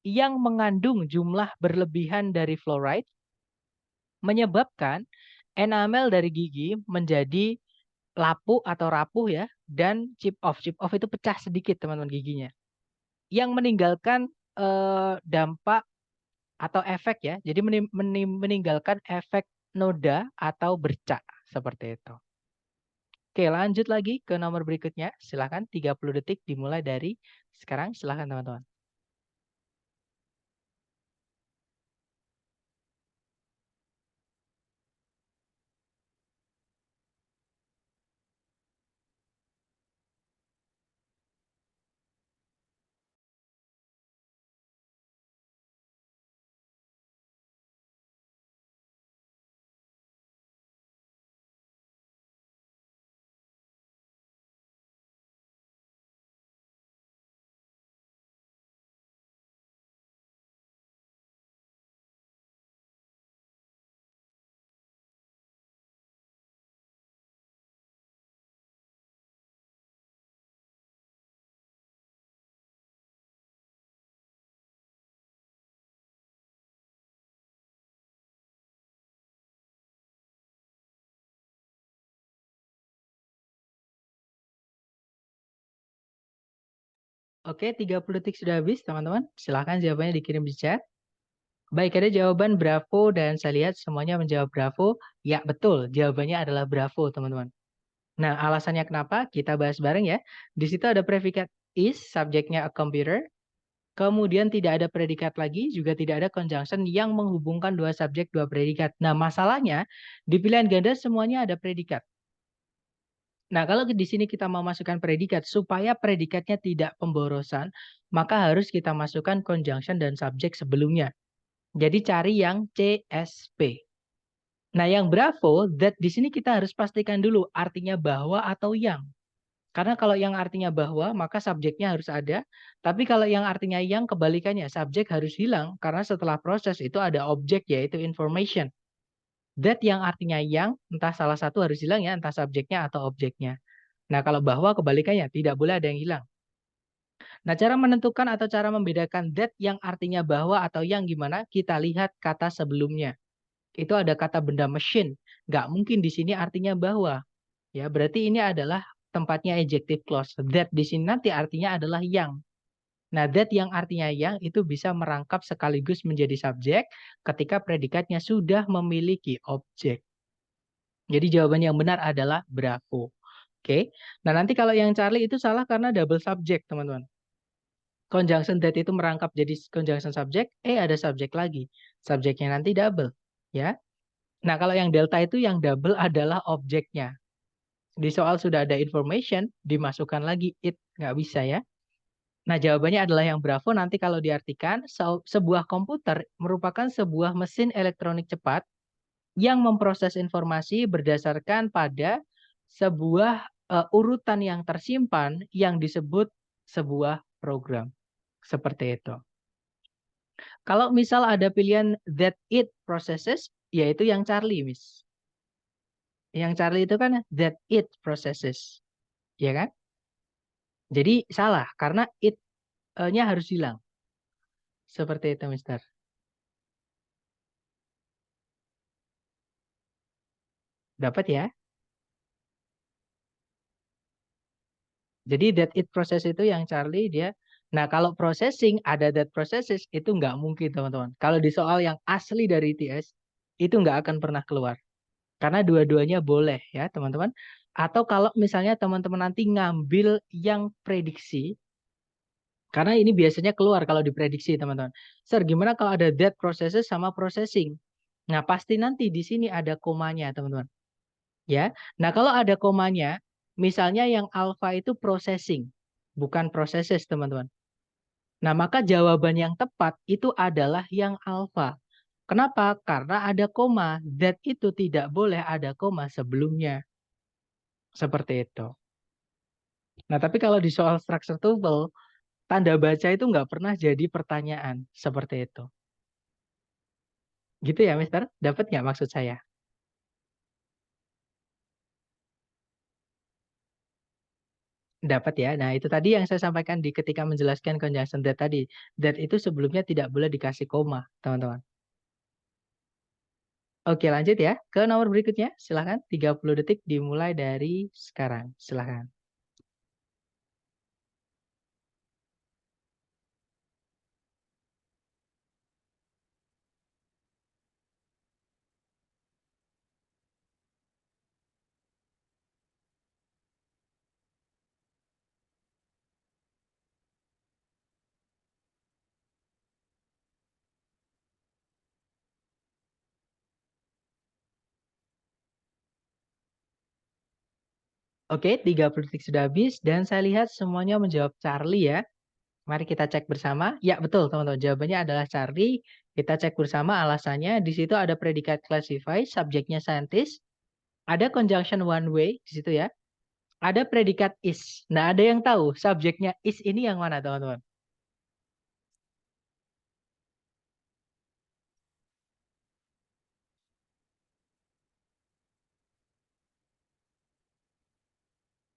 S1: yang mengandung jumlah berlebihan dari fluoride menyebabkan enamel dari gigi menjadi lapuk atau rapuh ya, dan chip off. Chip off itu pecah sedikit, teman-teman, giginya. Yang meninggalkan dampak atau efek ya. Jadi meninggalkan efek noda atau bercak seperti itu. Oke, lanjut lagi ke nomor berikutnya. Silakan 30 detik dimulai dari sekarang. Silakan teman-teman. Oke, 30 detik sudah habis, teman-teman. Silakan jawabannya dikirim di chat. Baik, ada jawaban Bravo dan saya lihat semuanya menjawab Bravo. Ya, betul. Jawabannya adalah Bravo, teman-teman. Nah, alasannya kenapa? Kita bahas bareng ya. Di situ ada predikat is, subjeknya a computer. Kemudian tidak ada predikat lagi, juga tidak ada conjunction yang menghubungkan dua subjek, dua predikat. Nah, masalahnya di pilihan ganda semuanya ada predikat. Nah, kalau di sini kita mau masukkan predikat, supaya predikatnya tidak pemborosan, maka harus kita masukkan conjunction dan subjek sebelumnya. Jadi cari yang CSP. Nah, yang Bravo, that di sini kita harus pastikan dulu artinya bahwa atau yang. Karena kalau yang artinya bahwa, maka subjeknya harus ada. Tapi kalau yang artinya yang, kebalikannya, subjek harus hilang. Karena setelah proses itu ada objek, yaitu information. That yang artinya yang, entah salah satu harus hilang ya, entah subjeknya atau objeknya. Nah, kalau bahwa kebalikannya, tidak boleh ada yang hilang. Nah, cara menentukan atau cara membedakan that yang artinya bahwa atau yang gimana, kita lihat kata sebelumnya. Itu ada kata benda machine. Nggak mungkin di sini artinya bahwa. Ya, berarti ini adalah tempatnya adjective clause. That di sini nanti artinya adalah yang. Nah, that yang artinya yang itu bisa merangkap sekaligus menjadi subjek ketika predikatnya sudah memiliki objek. Jadi jawaban yang benar adalah Bravo. Oke. Nah, nanti kalau yang Charlie itu salah karena double subject, teman-teman. Conjunction that itu merangkap jadi conjunction subject, ada subjek lagi. Subjeknya nanti double, ya. Nah, kalau yang delta itu yang double adalah objeknya. Di soal sudah ada information, dimasukkan lagi it, nggak bisa ya. Nah, jawabannya adalah yang Bravo. Nanti kalau diartikan, sebuah komputer merupakan sebuah mesin elektronik cepat yang memproses informasi berdasarkan pada sebuah urutan yang tersimpan yang disebut sebuah program. Seperti itu. Kalau misal ada pilihan that it processes, yaitu yang Charlie, Miss. Yang Charlie itu kan that it processes. Ya kan? Jadi salah, karena it-nya harus hilang. Seperti itu, Mister. Dapat ya? Jadi that it process itu yang Charlie dia. Nah, kalau processing ada that processes itu nggak mungkin, teman-teman. Kalau di soal yang asli dari ITS, itu nggak akan pernah keluar. Karena dua-duanya boleh ya, teman-teman. Atau kalau misalnya teman-teman nanti ngambil yang prediksi, karena ini biasanya keluar kalau diprediksi, teman-teman. Sir, gimana kalau ada that processes sama processing? Nah, pasti nanti di sini ada komanya, teman-teman. Ya. Nah, kalau ada komanya, misalnya yang alpha itu processing, bukan processes, teman-teman. Nah, maka jawaban yang tepat itu adalah yang alpha. Kenapa? Karena ada koma. That itu tidak boleh ada koma sebelumnya. Seperti itu. Nah, tapi kalau di soal structure tuple, tanda baca itu nggak pernah jadi pertanyaan. Seperti itu. Gitu ya, Mister? Dapat nggak maksud saya? Dapat ya. Nah, itu tadi yang saya sampaikan di ketika menjelaskan conjunction that tadi. That itu sebelumnya tidak boleh dikasih koma, teman-teman. Oke, lanjut ya. Ke nomor berikutnya. Silahkan. 30 detik dimulai dari sekarang. Silahkan. Oke, 30 detik sudah habis. Dan saya lihat semuanya menjawab Charlie ya. Mari kita cek bersama. Ya, betul teman-teman. Jawabannya adalah Charlie. Kita cek bersama alasannya. Di situ ada predikat classify, subjeknya scientist. Ada conjunction one way di situ ya. Ada predikat is. Nah, ada yang tahu subjeknya is ini yang mana, teman-teman?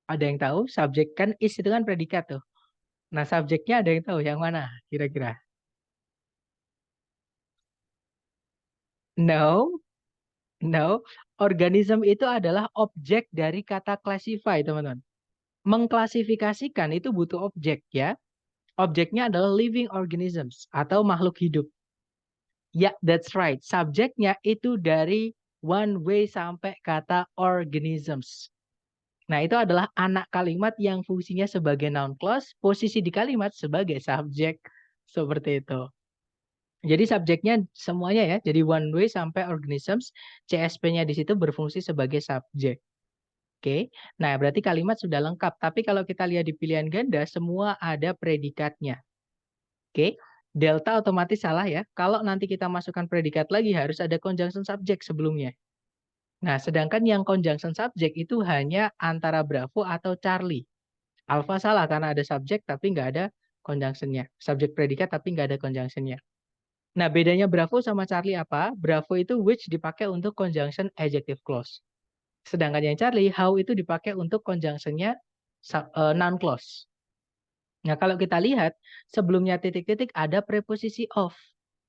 S1: Ada yang tahu? Subjek kan is itu kan predikat tuh. Nah, subjeknya ada yang tahu yang mana kira-kira? No, no. Organism itu adalah objek dari kata classify, teman-teman. Mengklasifikasikan itu butuh objek ya. Objeknya adalah living organisms atau makhluk hidup. Ya, that's right. Subjeknya itu dari one way sampai kata organisms. Nah, itu adalah anak kalimat yang fungsinya sebagai noun clause, posisi di kalimat sebagai subjek. Seperti itu. Jadi subjeknya semuanya ya, jadi one way sampai organisms, CSP-nya di situ berfungsi sebagai subjek. Oke, nah berarti kalimat sudah lengkap. Tapi kalau kita lihat di pilihan ganda, semua ada predikatnya. Oke, delta otomatis salah ya. Kalau nanti kita masukkan predikat lagi, harus ada conjunction subject sebelumnya. Nah, sedangkan yang conjunction subject itu hanya antara Bravo atau Charlie. Alpha salah karena ada subjek tapi nggak ada conjunction-nya. Subjek predikat tapi nggak ada conjunction-nya. Nah, bedanya Bravo sama Charlie apa? Bravo itu which dipakai untuk conjunction adjective clause. Sedangkan yang Charlie, how itu dipakai untuk conjunction-nya noun clause. Nah, kalau kita lihat, sebelumnya titik-titik ada preposisi of.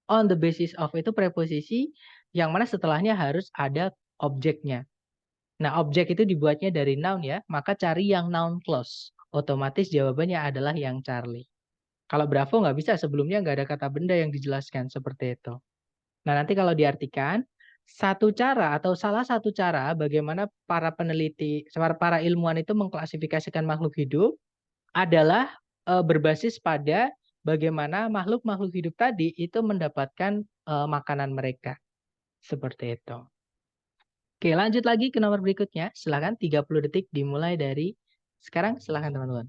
S1: On the basis of itu preposisi yang mana setelahnya harus ada objeknya. Nah, objek itu dibuatnya dari noun ya, maka cari yang noun clause. Otomatis jawabannya adalah yang Charlie. Kalau Bravo nggak bisa, sebelumnya nggak ada kata benda yang dijelaskan seperti itu. Nah, nanti kalau diartikan, satu cara atau salah satu cara bagaimana para peneliti, para ilmuwan itu mengklasifikasikan makhluk hidup adalah berbasis pada bagaimana makhluk-makhluk hidup tadi itu mendapatkan makanan mereka. Seperti itu. Oke, lanjut lagi ke nomor berikutnya. Silakan 30 detik dimulai dari sekarang. Silakan teman-teman.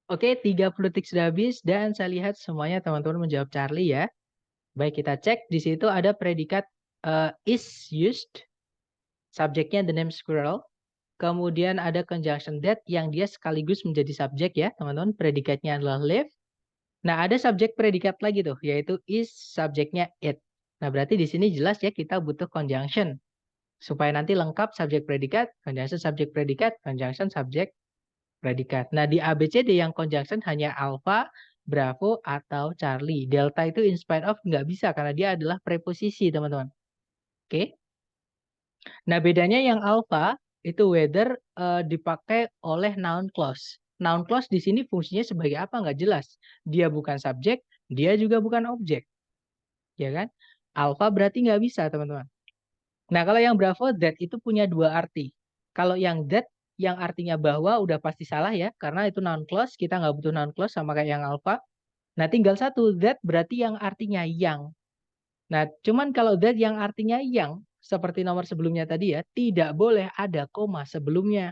S1: Oke, 30 detik sudah habis dan saya lihat semuanya teman-teman menjawab Charlie ya. Baik, kita cek di situ ada predikat is used, subjeknya the name squirrel. Kemudian ada conjunction that yang dia sekaligus menjadi subjek ya, teman-teman. Predikatnya adalah live. Nah, ada subjek predikat lagi tuh, yaitu is, subjeknya it. Nah, berarti di sini jelas ya kita butuh conjunction. Supaya nanti lengkap subjek predikat, conjunction subjek predikat, conjunction subjek predikat. Nah, di ABCD yang conjunction hanya alpha, Bravo, atau Charlie. Delta itu in spite of nggak bisa karena dia adalah preposisi, teman-teman. Oke. Nah, bedanya yang alpha itu whether dipakai oleh noun clause. Noun clause di sini fungsinya sebagai apa nggak jelas. Dia bukan subjek, dia juga bukan objek. Ya kan? Alpha berarti nggak bisa, teman-teman. Nah, kalau yang Bravo, that itu punya dua arti. Kalau yang that, yang artinya bahwa udah pasti salah ya, karena itu noun clause, kita nggak butuh noun clause sama kayak yang alpha. Nah, tinggal satu, that berarti yang artinya yang. Nah, cuman kalau that yang artinya yang, seperti nomor sebelumnya tadi ya, tidak boleh ada koma sebelumnya.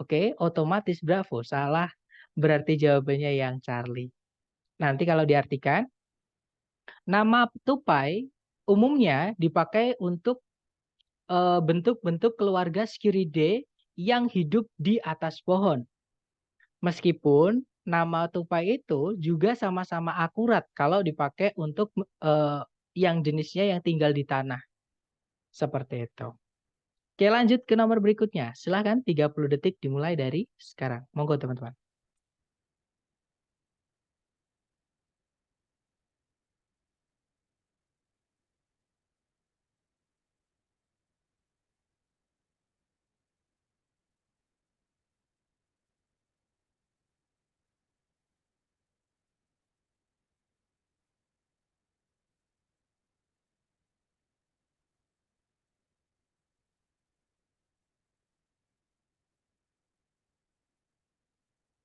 S1: Oke, otomatis Bravo, salah. Berarti jawabannya yang Charlie. Nanti kalau diartikan, nama tupai umumnya dipakai untuk bentuk-bentuk keluarga Skiridae yang hidup di atas pohon. Meskipun nama tupai itu juga sama-sama akurat kalau dipakai untuk yang jenisnya yang tinggal di tanah. Seperti itu. Oke, lanjut ke nomor berikutnya. Silahkan 30 detik dimulai dari sekarang. Monggo teman-teman.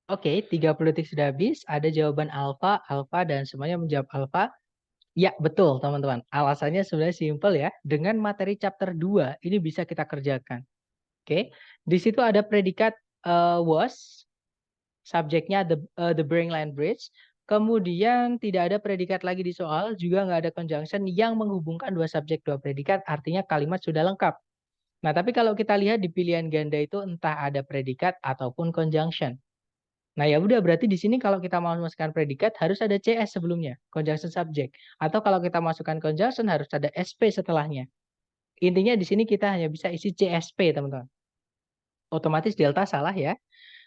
S1: Oke, 30 detik sudah habis. Ada jawaban alfa, alfa, dan semuanya menjawab alfa. Ya, betul teman-teman. Alasannya sebenarnya simpel ya. Dengan materi chapter 2, ini bisa kita kerjakan. Oke, di situ ada predikat was, subjeknya the Bering Line Bridge. Kemudian tidak ada predikat lagi di soal, juga nggak ada conjunction yang menghubungkan dua subjek, dua predikat, artinya kalimat sudah lengkap. Nah, tapi kalau kita lihat di pilihan ganda itu entah ada predikat ataupun conjunction. Nah, ya udah berarti di sini kalau kita mau masukkan predikat harus ada CS sebelumnya, conjunction subject. Atau kalau kita masukkan conjunction harus ada SP setelahnya. Intinya di sini kita hanya bisa isi CSP, teman-teman. Otomatis delta salah ya.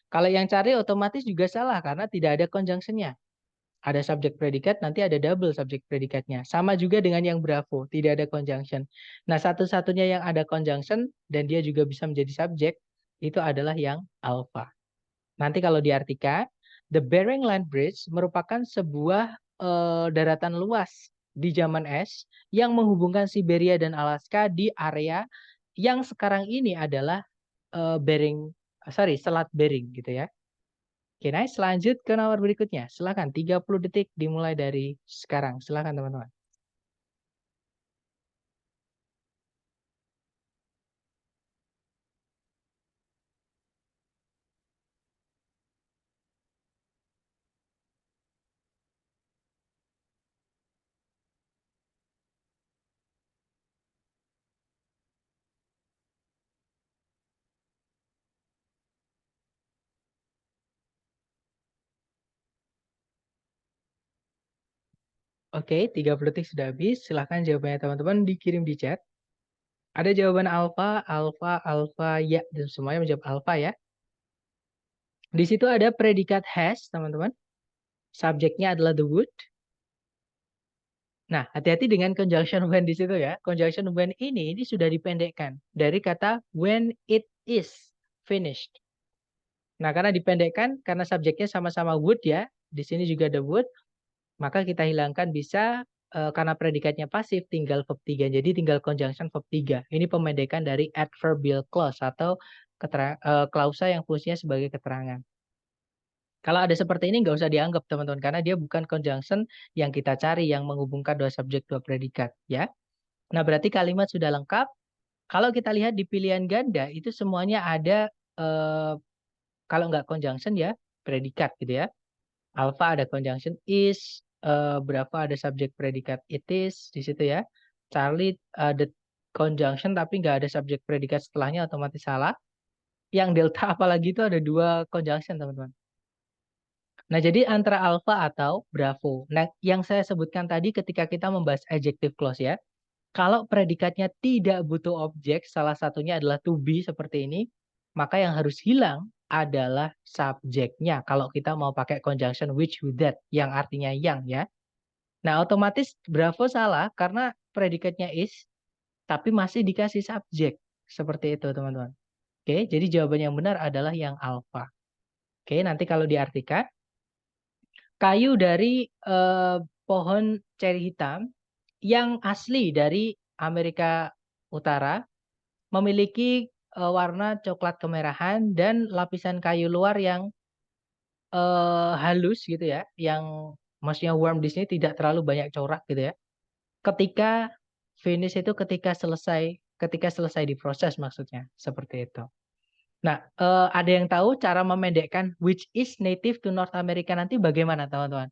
S1: Kalau yang cari otomatis juga salah karena tidak ada conjunction-nya. Ada subjek predikat, nanti ada double subjek predikatnya. Sama juga dengan yang Bravo, tidak ada conjunction. Nah, satu-satunya yang ada conjunction dan dia juga bisa menjadi subjek, itu adalah yang alpha. Nanti kalau diartikan, the Bering Land Bridge merupakan sebuah daratan luas di zaman es yang menghubungkan Siberia dan Alaska di area yang sekarang ini adalah Selat Bering gitu ya. Oke, nice. Lanjut ke nomor berikutnya. Silakan 30 detik dimulai dari sekarang. Silakan teman-teman. Oke, 30 detik sudah habis. Silahkan jawabannya teman-teman dikirim di chat. Ada jawaban alfa, alfa, alfa, ya. Dan semuanya menjawab alfa ya. Di situ ada predikat has, teman-teman. Subjeknya adalah the wood. Nah, hati-hati dengan conjunction when di situ ya. Conjunction when ini sudah dipendekkan dari kata when it is finished. Nah, karena dipendekkan, karena subjeknya sama-sama would ya, di sini juga ada would, maka kita hilangkan bisa karena predikatnya pasif tinggal verb 3. Jadi tinggal conjunction verb 3. Ini pemendekan dari adverbial clause atau klausa yang fungsinya sebagai keterangan. Kalau ada seperti ini nggak usah dianggap teman-teman karena dia bukan conjunction yang kita cari yang menghubungkan dua subjek dua predikat ya. Nah, berarti kalimat sudah lengkap. Kalau kita lihat di pilihan ganda itu semuanya ada kalau nggak conjunction ya predikat gitu ya. Alpha ada conjunction is, berapa ada subjek predikat it is di situ ya. Charlie ada conjunction tapi nggak ada subjek predikat setelahnya otomatis salah. Yang delta apalagi itu ada dua conjunction teman-teman. Nah, jadi antara alpha atau bravo. Nah, yang saya sebutkan tadi ketika kita membahas adjective clause ya. Kalau predikatnya tidak butuh objek, salah satunya adalah to be seperti ini, maka yang harus hilang adalah subjeknya. Kalau kita mau pakai conjunction which, with, that, yang artinya yang ya. Nah, otomatis bravo salah karena predikatnya is, tapi masih dikasih subjek. Seperti itu teman-teman. Oke, jadi jawaban yang benar adalah yang alpha. Oke, nanti kalau diartikan, kayu dari pohon ceri hitam yang asli dari Amerika Utara memiliki warna coklat kemerahan dan lapisan kayu luar yang halus gitu ya, yang maksudnya warm di sini tidak terlalu banyak corak gitu ya. Ketika finish itu ketika selesai diproses maksudnya seperti itu. Nah, ada yang tahu cara memendekkan which is native to North America nanti bagaimana teman-teman?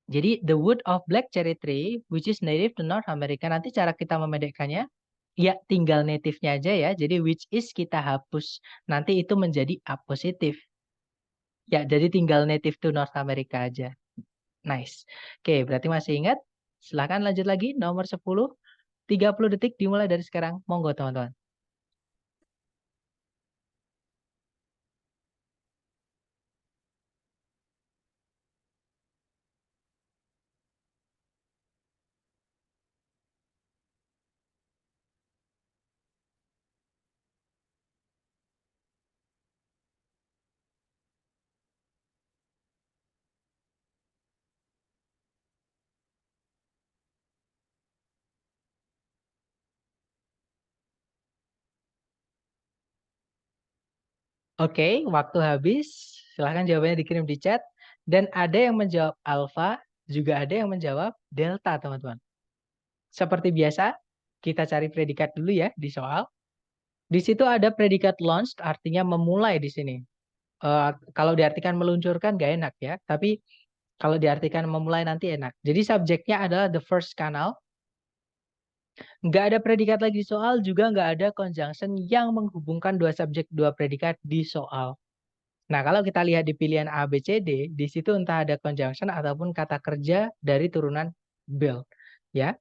S1: Jadi the wood of black cherry tree which is native to North America nanti cara kita memendekkannya ya tinggal native-nya aja ya. Jadi which is kita hapus. Nanti itu menjadi apositif. Ya, jadi tinggal native to North America aja. Nice. Oke, berarti masih ingat? Silahkan lanjut lagi nomor 10. 30 detik dimulai dari sekarang. Monggo teman-teman. Oke, waktu habis. Silahkan jawabannya dikirim di chat. Dan ada yang menjawab alpha, juga ada yang menjawab delta, teman-teman. Seperti biasa, kita cari predikat dulu ya di soal. Di situ ada predikat launched, artinya memulai di sini. Kalau diartikan meluncurkan gak enak ya, tapi kalau diartikan memulai nanti enak. Jadi subjeknya adalah the first canal. Nggak ada predikat lagi di soal, juga nggak ada conjunction yang menghubungkan dua subjek, dua predikat di soal. Nah, kalau kita lihat di pilihan A, B, C, D, di situ entah ada conjunction ataupun kata kerja dari turunan build. Ya.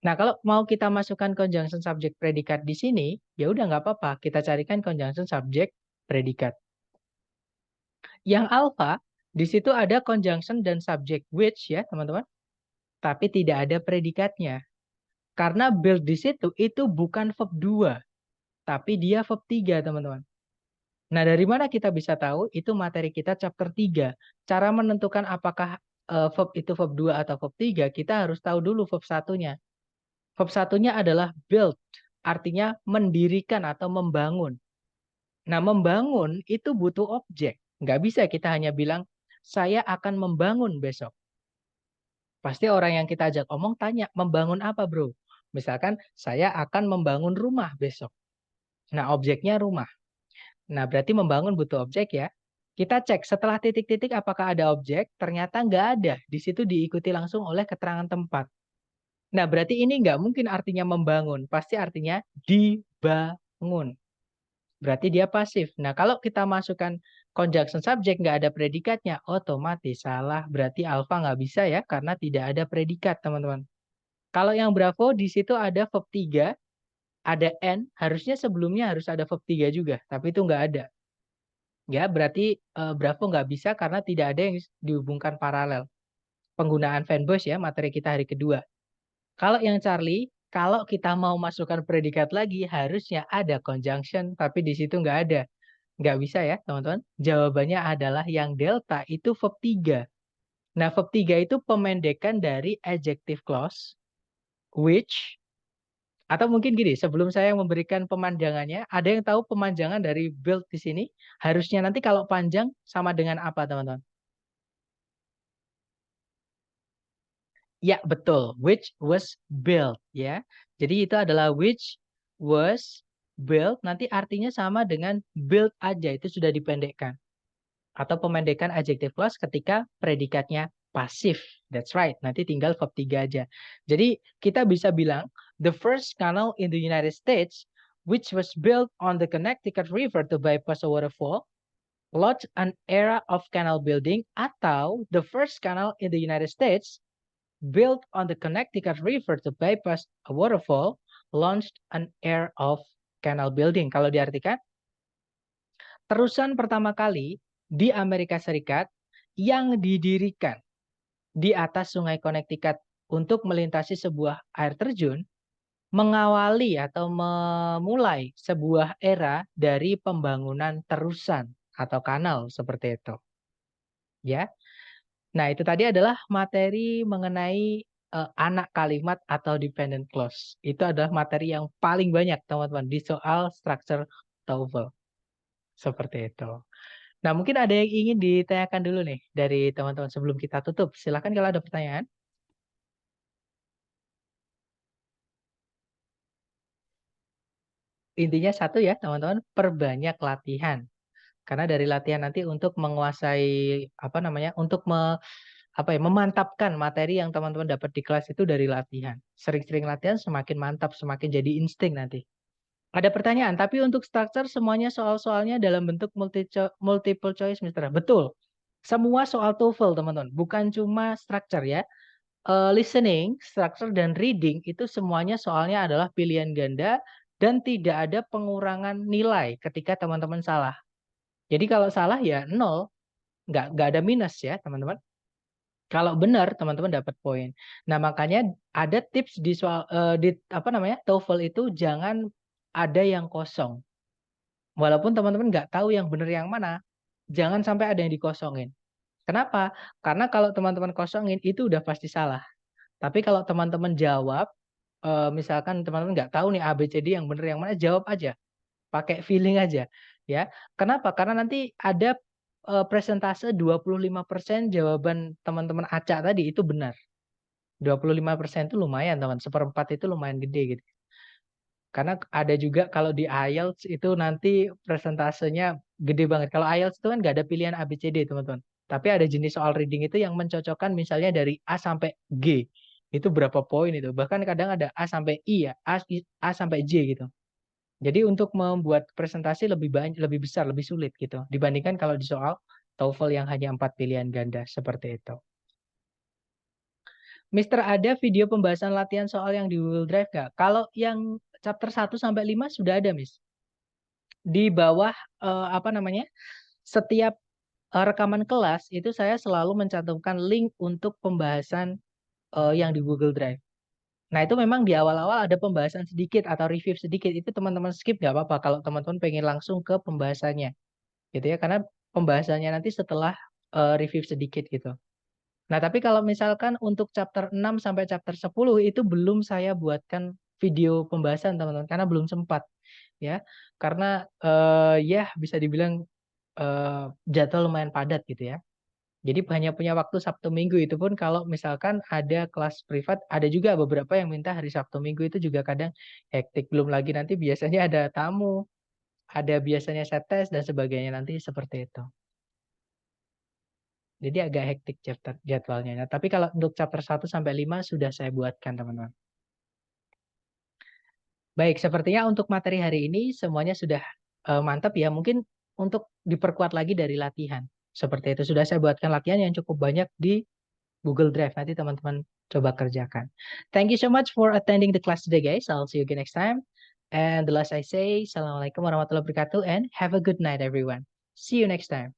S1: Nah, kalau mau kita masukkan conjunction subjek predikat di sini, ya udah nggak apa-apa. Kita carikan conjunction subjek predikat. Yang alpha, di situ ada conjunction dan subjek which ya, teman-teman. Tapi tidak ada predikatnya. Karena build di situ itu bukan verb 2, tapi dia verb 3, teman-teman. Nah, dari mana kita bisa tahu? Itu materi kita chapter 3. Cara menentukan apakah verb itu verb 2 atau verb 3, kita harus tahu dulu verb satunya. Verb satunya adalah build, artinya mendirikan atau membangun. Nah, membangun itu butuh objek. Nggak bisa kita hanya bilang, saya akan membangun besok. Pasti orang yang kita ajak omong tanya, membangun apa bro? Misalkan, saya akan membangun rumah besok. Nah, objeknya rumah. Nah, berarti membangun butuh objek ya. Kita cek setelah titik-titik apakah ada objek, ternyata nggak ada. Di situ diikuti langsung oleh keterangan tempat. Nah, berarti ini nggak mungkin artinya membangun. Pasti artinya dibangun. Berarti dia pasif. Nah, kalau kita masukkan conjunction subject nggak ada predikatnya, otomatis salah. Berarti alpha nggak bisa ya, karena tidak ada predikat, teman-teman. Kalau yang bravo, di situ ada verb 3, ada N, harusnya sebelumnya harus ada verb 3 juga, tapi itu nggak ada. Ya, berarti bravo nggak bisa karena tidak ada yang dihubungkan paralel. penggunaan fanboys ya, materi kita hari kedua. Kalau yang Charlie, kalau kita mau masukkan predikat lagi, harusnya ada conjunction, tapi di situ nggak ada. Nggak bisa ya, teman-teman. Jawabannya adalah yang delta itu verb 3. Nah, verb 3 itu pemendekan dari adjective clause, which, atau mungkin gini, sebelum saya memberikan pemanjangannya, ada yang tahu pemanjangan dari build di sini? Harusnya nanti kalau panjang sama dengan apa, teman-teman? Ya, betul. Which was built, ya. Jadi itu adalah which was built. Nanti artinya sama dengan built aja. Itu sudah dipendekkan. Atau pemendekan adjective clause ketika predikatnya pasif. That's right. Nanti tinggal verb 3 aja. Jadi kita bisa bilang, the first canal in the United States, which was built on the Connecticut River to bypass a waterfall, launched an era of canal building. Atau the first canal in the United States, built on the Connecticut River to bypass a waterfall, launched an era of canal building. Kalau diartikan, terusan pertama kali di Amerika Serikat yang didirikan di atas sungai Connecticut untuk melintasi sebuah air terjun, mengawali atau memulai sebuah era dari pembangunan terusan atau kanal seperti itu. Ya. Nah, itu tadi adalah materi mengenai anak kalimat atau dependent clause. Itu adalah materi yang paling banyak, teman-teman, di soal structure TOEFL. Seperti itu. Nah, mungkin ada yang ingin ditanyakan dulu nih dari teman-teman sebelum kita tutup. Silakan kalau ada pertanyaan. Intinya satu ya, teman-teman, perbanyak latihan. Karena dari latihan nanti untuk menguasai untuk memantapkan materi yang teman-teman dapat di kelas itu dari latihan. Sering-sering latihan semakin mantap, semakin jadi insting nanti. Ada pertanyaan, tapi untuk structure semuanya soal-soalnya dalam bentuk multiple choice, Mister. Betul. Semua soal TOEFL, teman-teman. Bukan cuma structure ya. Listening, structure, dan reading itu semuanya soalnya adalah pilihan ganda dan tidak ada pengurangan nilai ketika teman-teman salah. Jadi kalau salah ya 0, nggak ada minus ya, teman-teman. Kalau benar, teman-teman dapat poin. Nah, makanya ada tips di soal TOEFL itu jangan ada yang kosong. Walaupun teman-teman nggak tahu yang benar yang mana, jangan sampai ada yang dikosongin. Kenapa? Karena kalau teman-teman kosongin itu udah pasti salah. Tapi kalau teman-teman jawab, misalkan teman-teman nggak tahu nih ABCD yang benar yang mana, jawab aja. Pakai feeling aja. Ya. Kenapa? Karena nanti ada presentase 25% jawaban teman-teman acak tadi itu benar. 25% itu lumayan, teman. Seperempat itu lumayan gede gitu. Karena ada juga kalau di IELTS itu nanti presentasenya gede banget. Kalau IELTS itu kan nggak ada pilihan ABCD, teman-teman. Tapi ada jenis soal reading itu yang mencocokkan misalnya dari A sampai G. Itu berapa poin itu. Bahkan kadang ada A sampai I ya, A sampai J gitu. Jadi untuk membuat presentasi lebih banyak, lebih besar, lebih sulit gitu. Dibandingkan kalau di soal TOEFL yang hanya 4 pilihan ganda seperti itu. Mister, ada video pembahasan latihan soal yang di Google Drive nggak? Kalau yang chapter 1 sampai 5 sudah ada, Miss. Di bawah setiap rekaman kelas itu saya selalu mencantumkan link untuk pembahasan yang di Google Drive. Nah, itu memang di awal-awal ada pembahasan sedikit atau review sedikit. Itu teman-teman skip nggak apa-apa kalau teman-teman pengen langsung ke pembahasannya. Gitu ya, karena pembahasannya nanti setelah review sedikit gitu. Nah, tapi kalau misalkan untuk chapter 6 sampai chapter 10 itu belum saya buatkan video pembahasan, teman-teman, karena belum sempat. Ya, karena ya bisa dibilang jadwal lumayan padat gitu ya. Jadi hanya punya waktu Sabtu Minggu, itu pun kalau misalkan ada kelas privat, ada juga beberapa yang minta hari Sabtu Minggu, itu juga kadang hektik. Belum lagi nanti biasanya ada tamu, ada biasanya set test dan sebagainya nanti seperti itu. Jadi agak hektik chapter jadwalnya. Nah, tapi kalau untuk chapter 1 sampai 5 sudah saya buatkan, teman-teman. Baik, sepertinya untuk materi hari ini semuanya sudah mantap ya. Mungkin untuk diperkuat lagi dari latihan. Seperti itu. Sudah saya buatkan latihan yang cukup banyak di Google Drive. Nanti teman-teman coba kerjakan. Thank you so much for attending the class today, guys. I'll see you again next time. And the last I say, Assalamualaikum warahmatullahi wabarakatuh and have a good night, everyone. See you next time.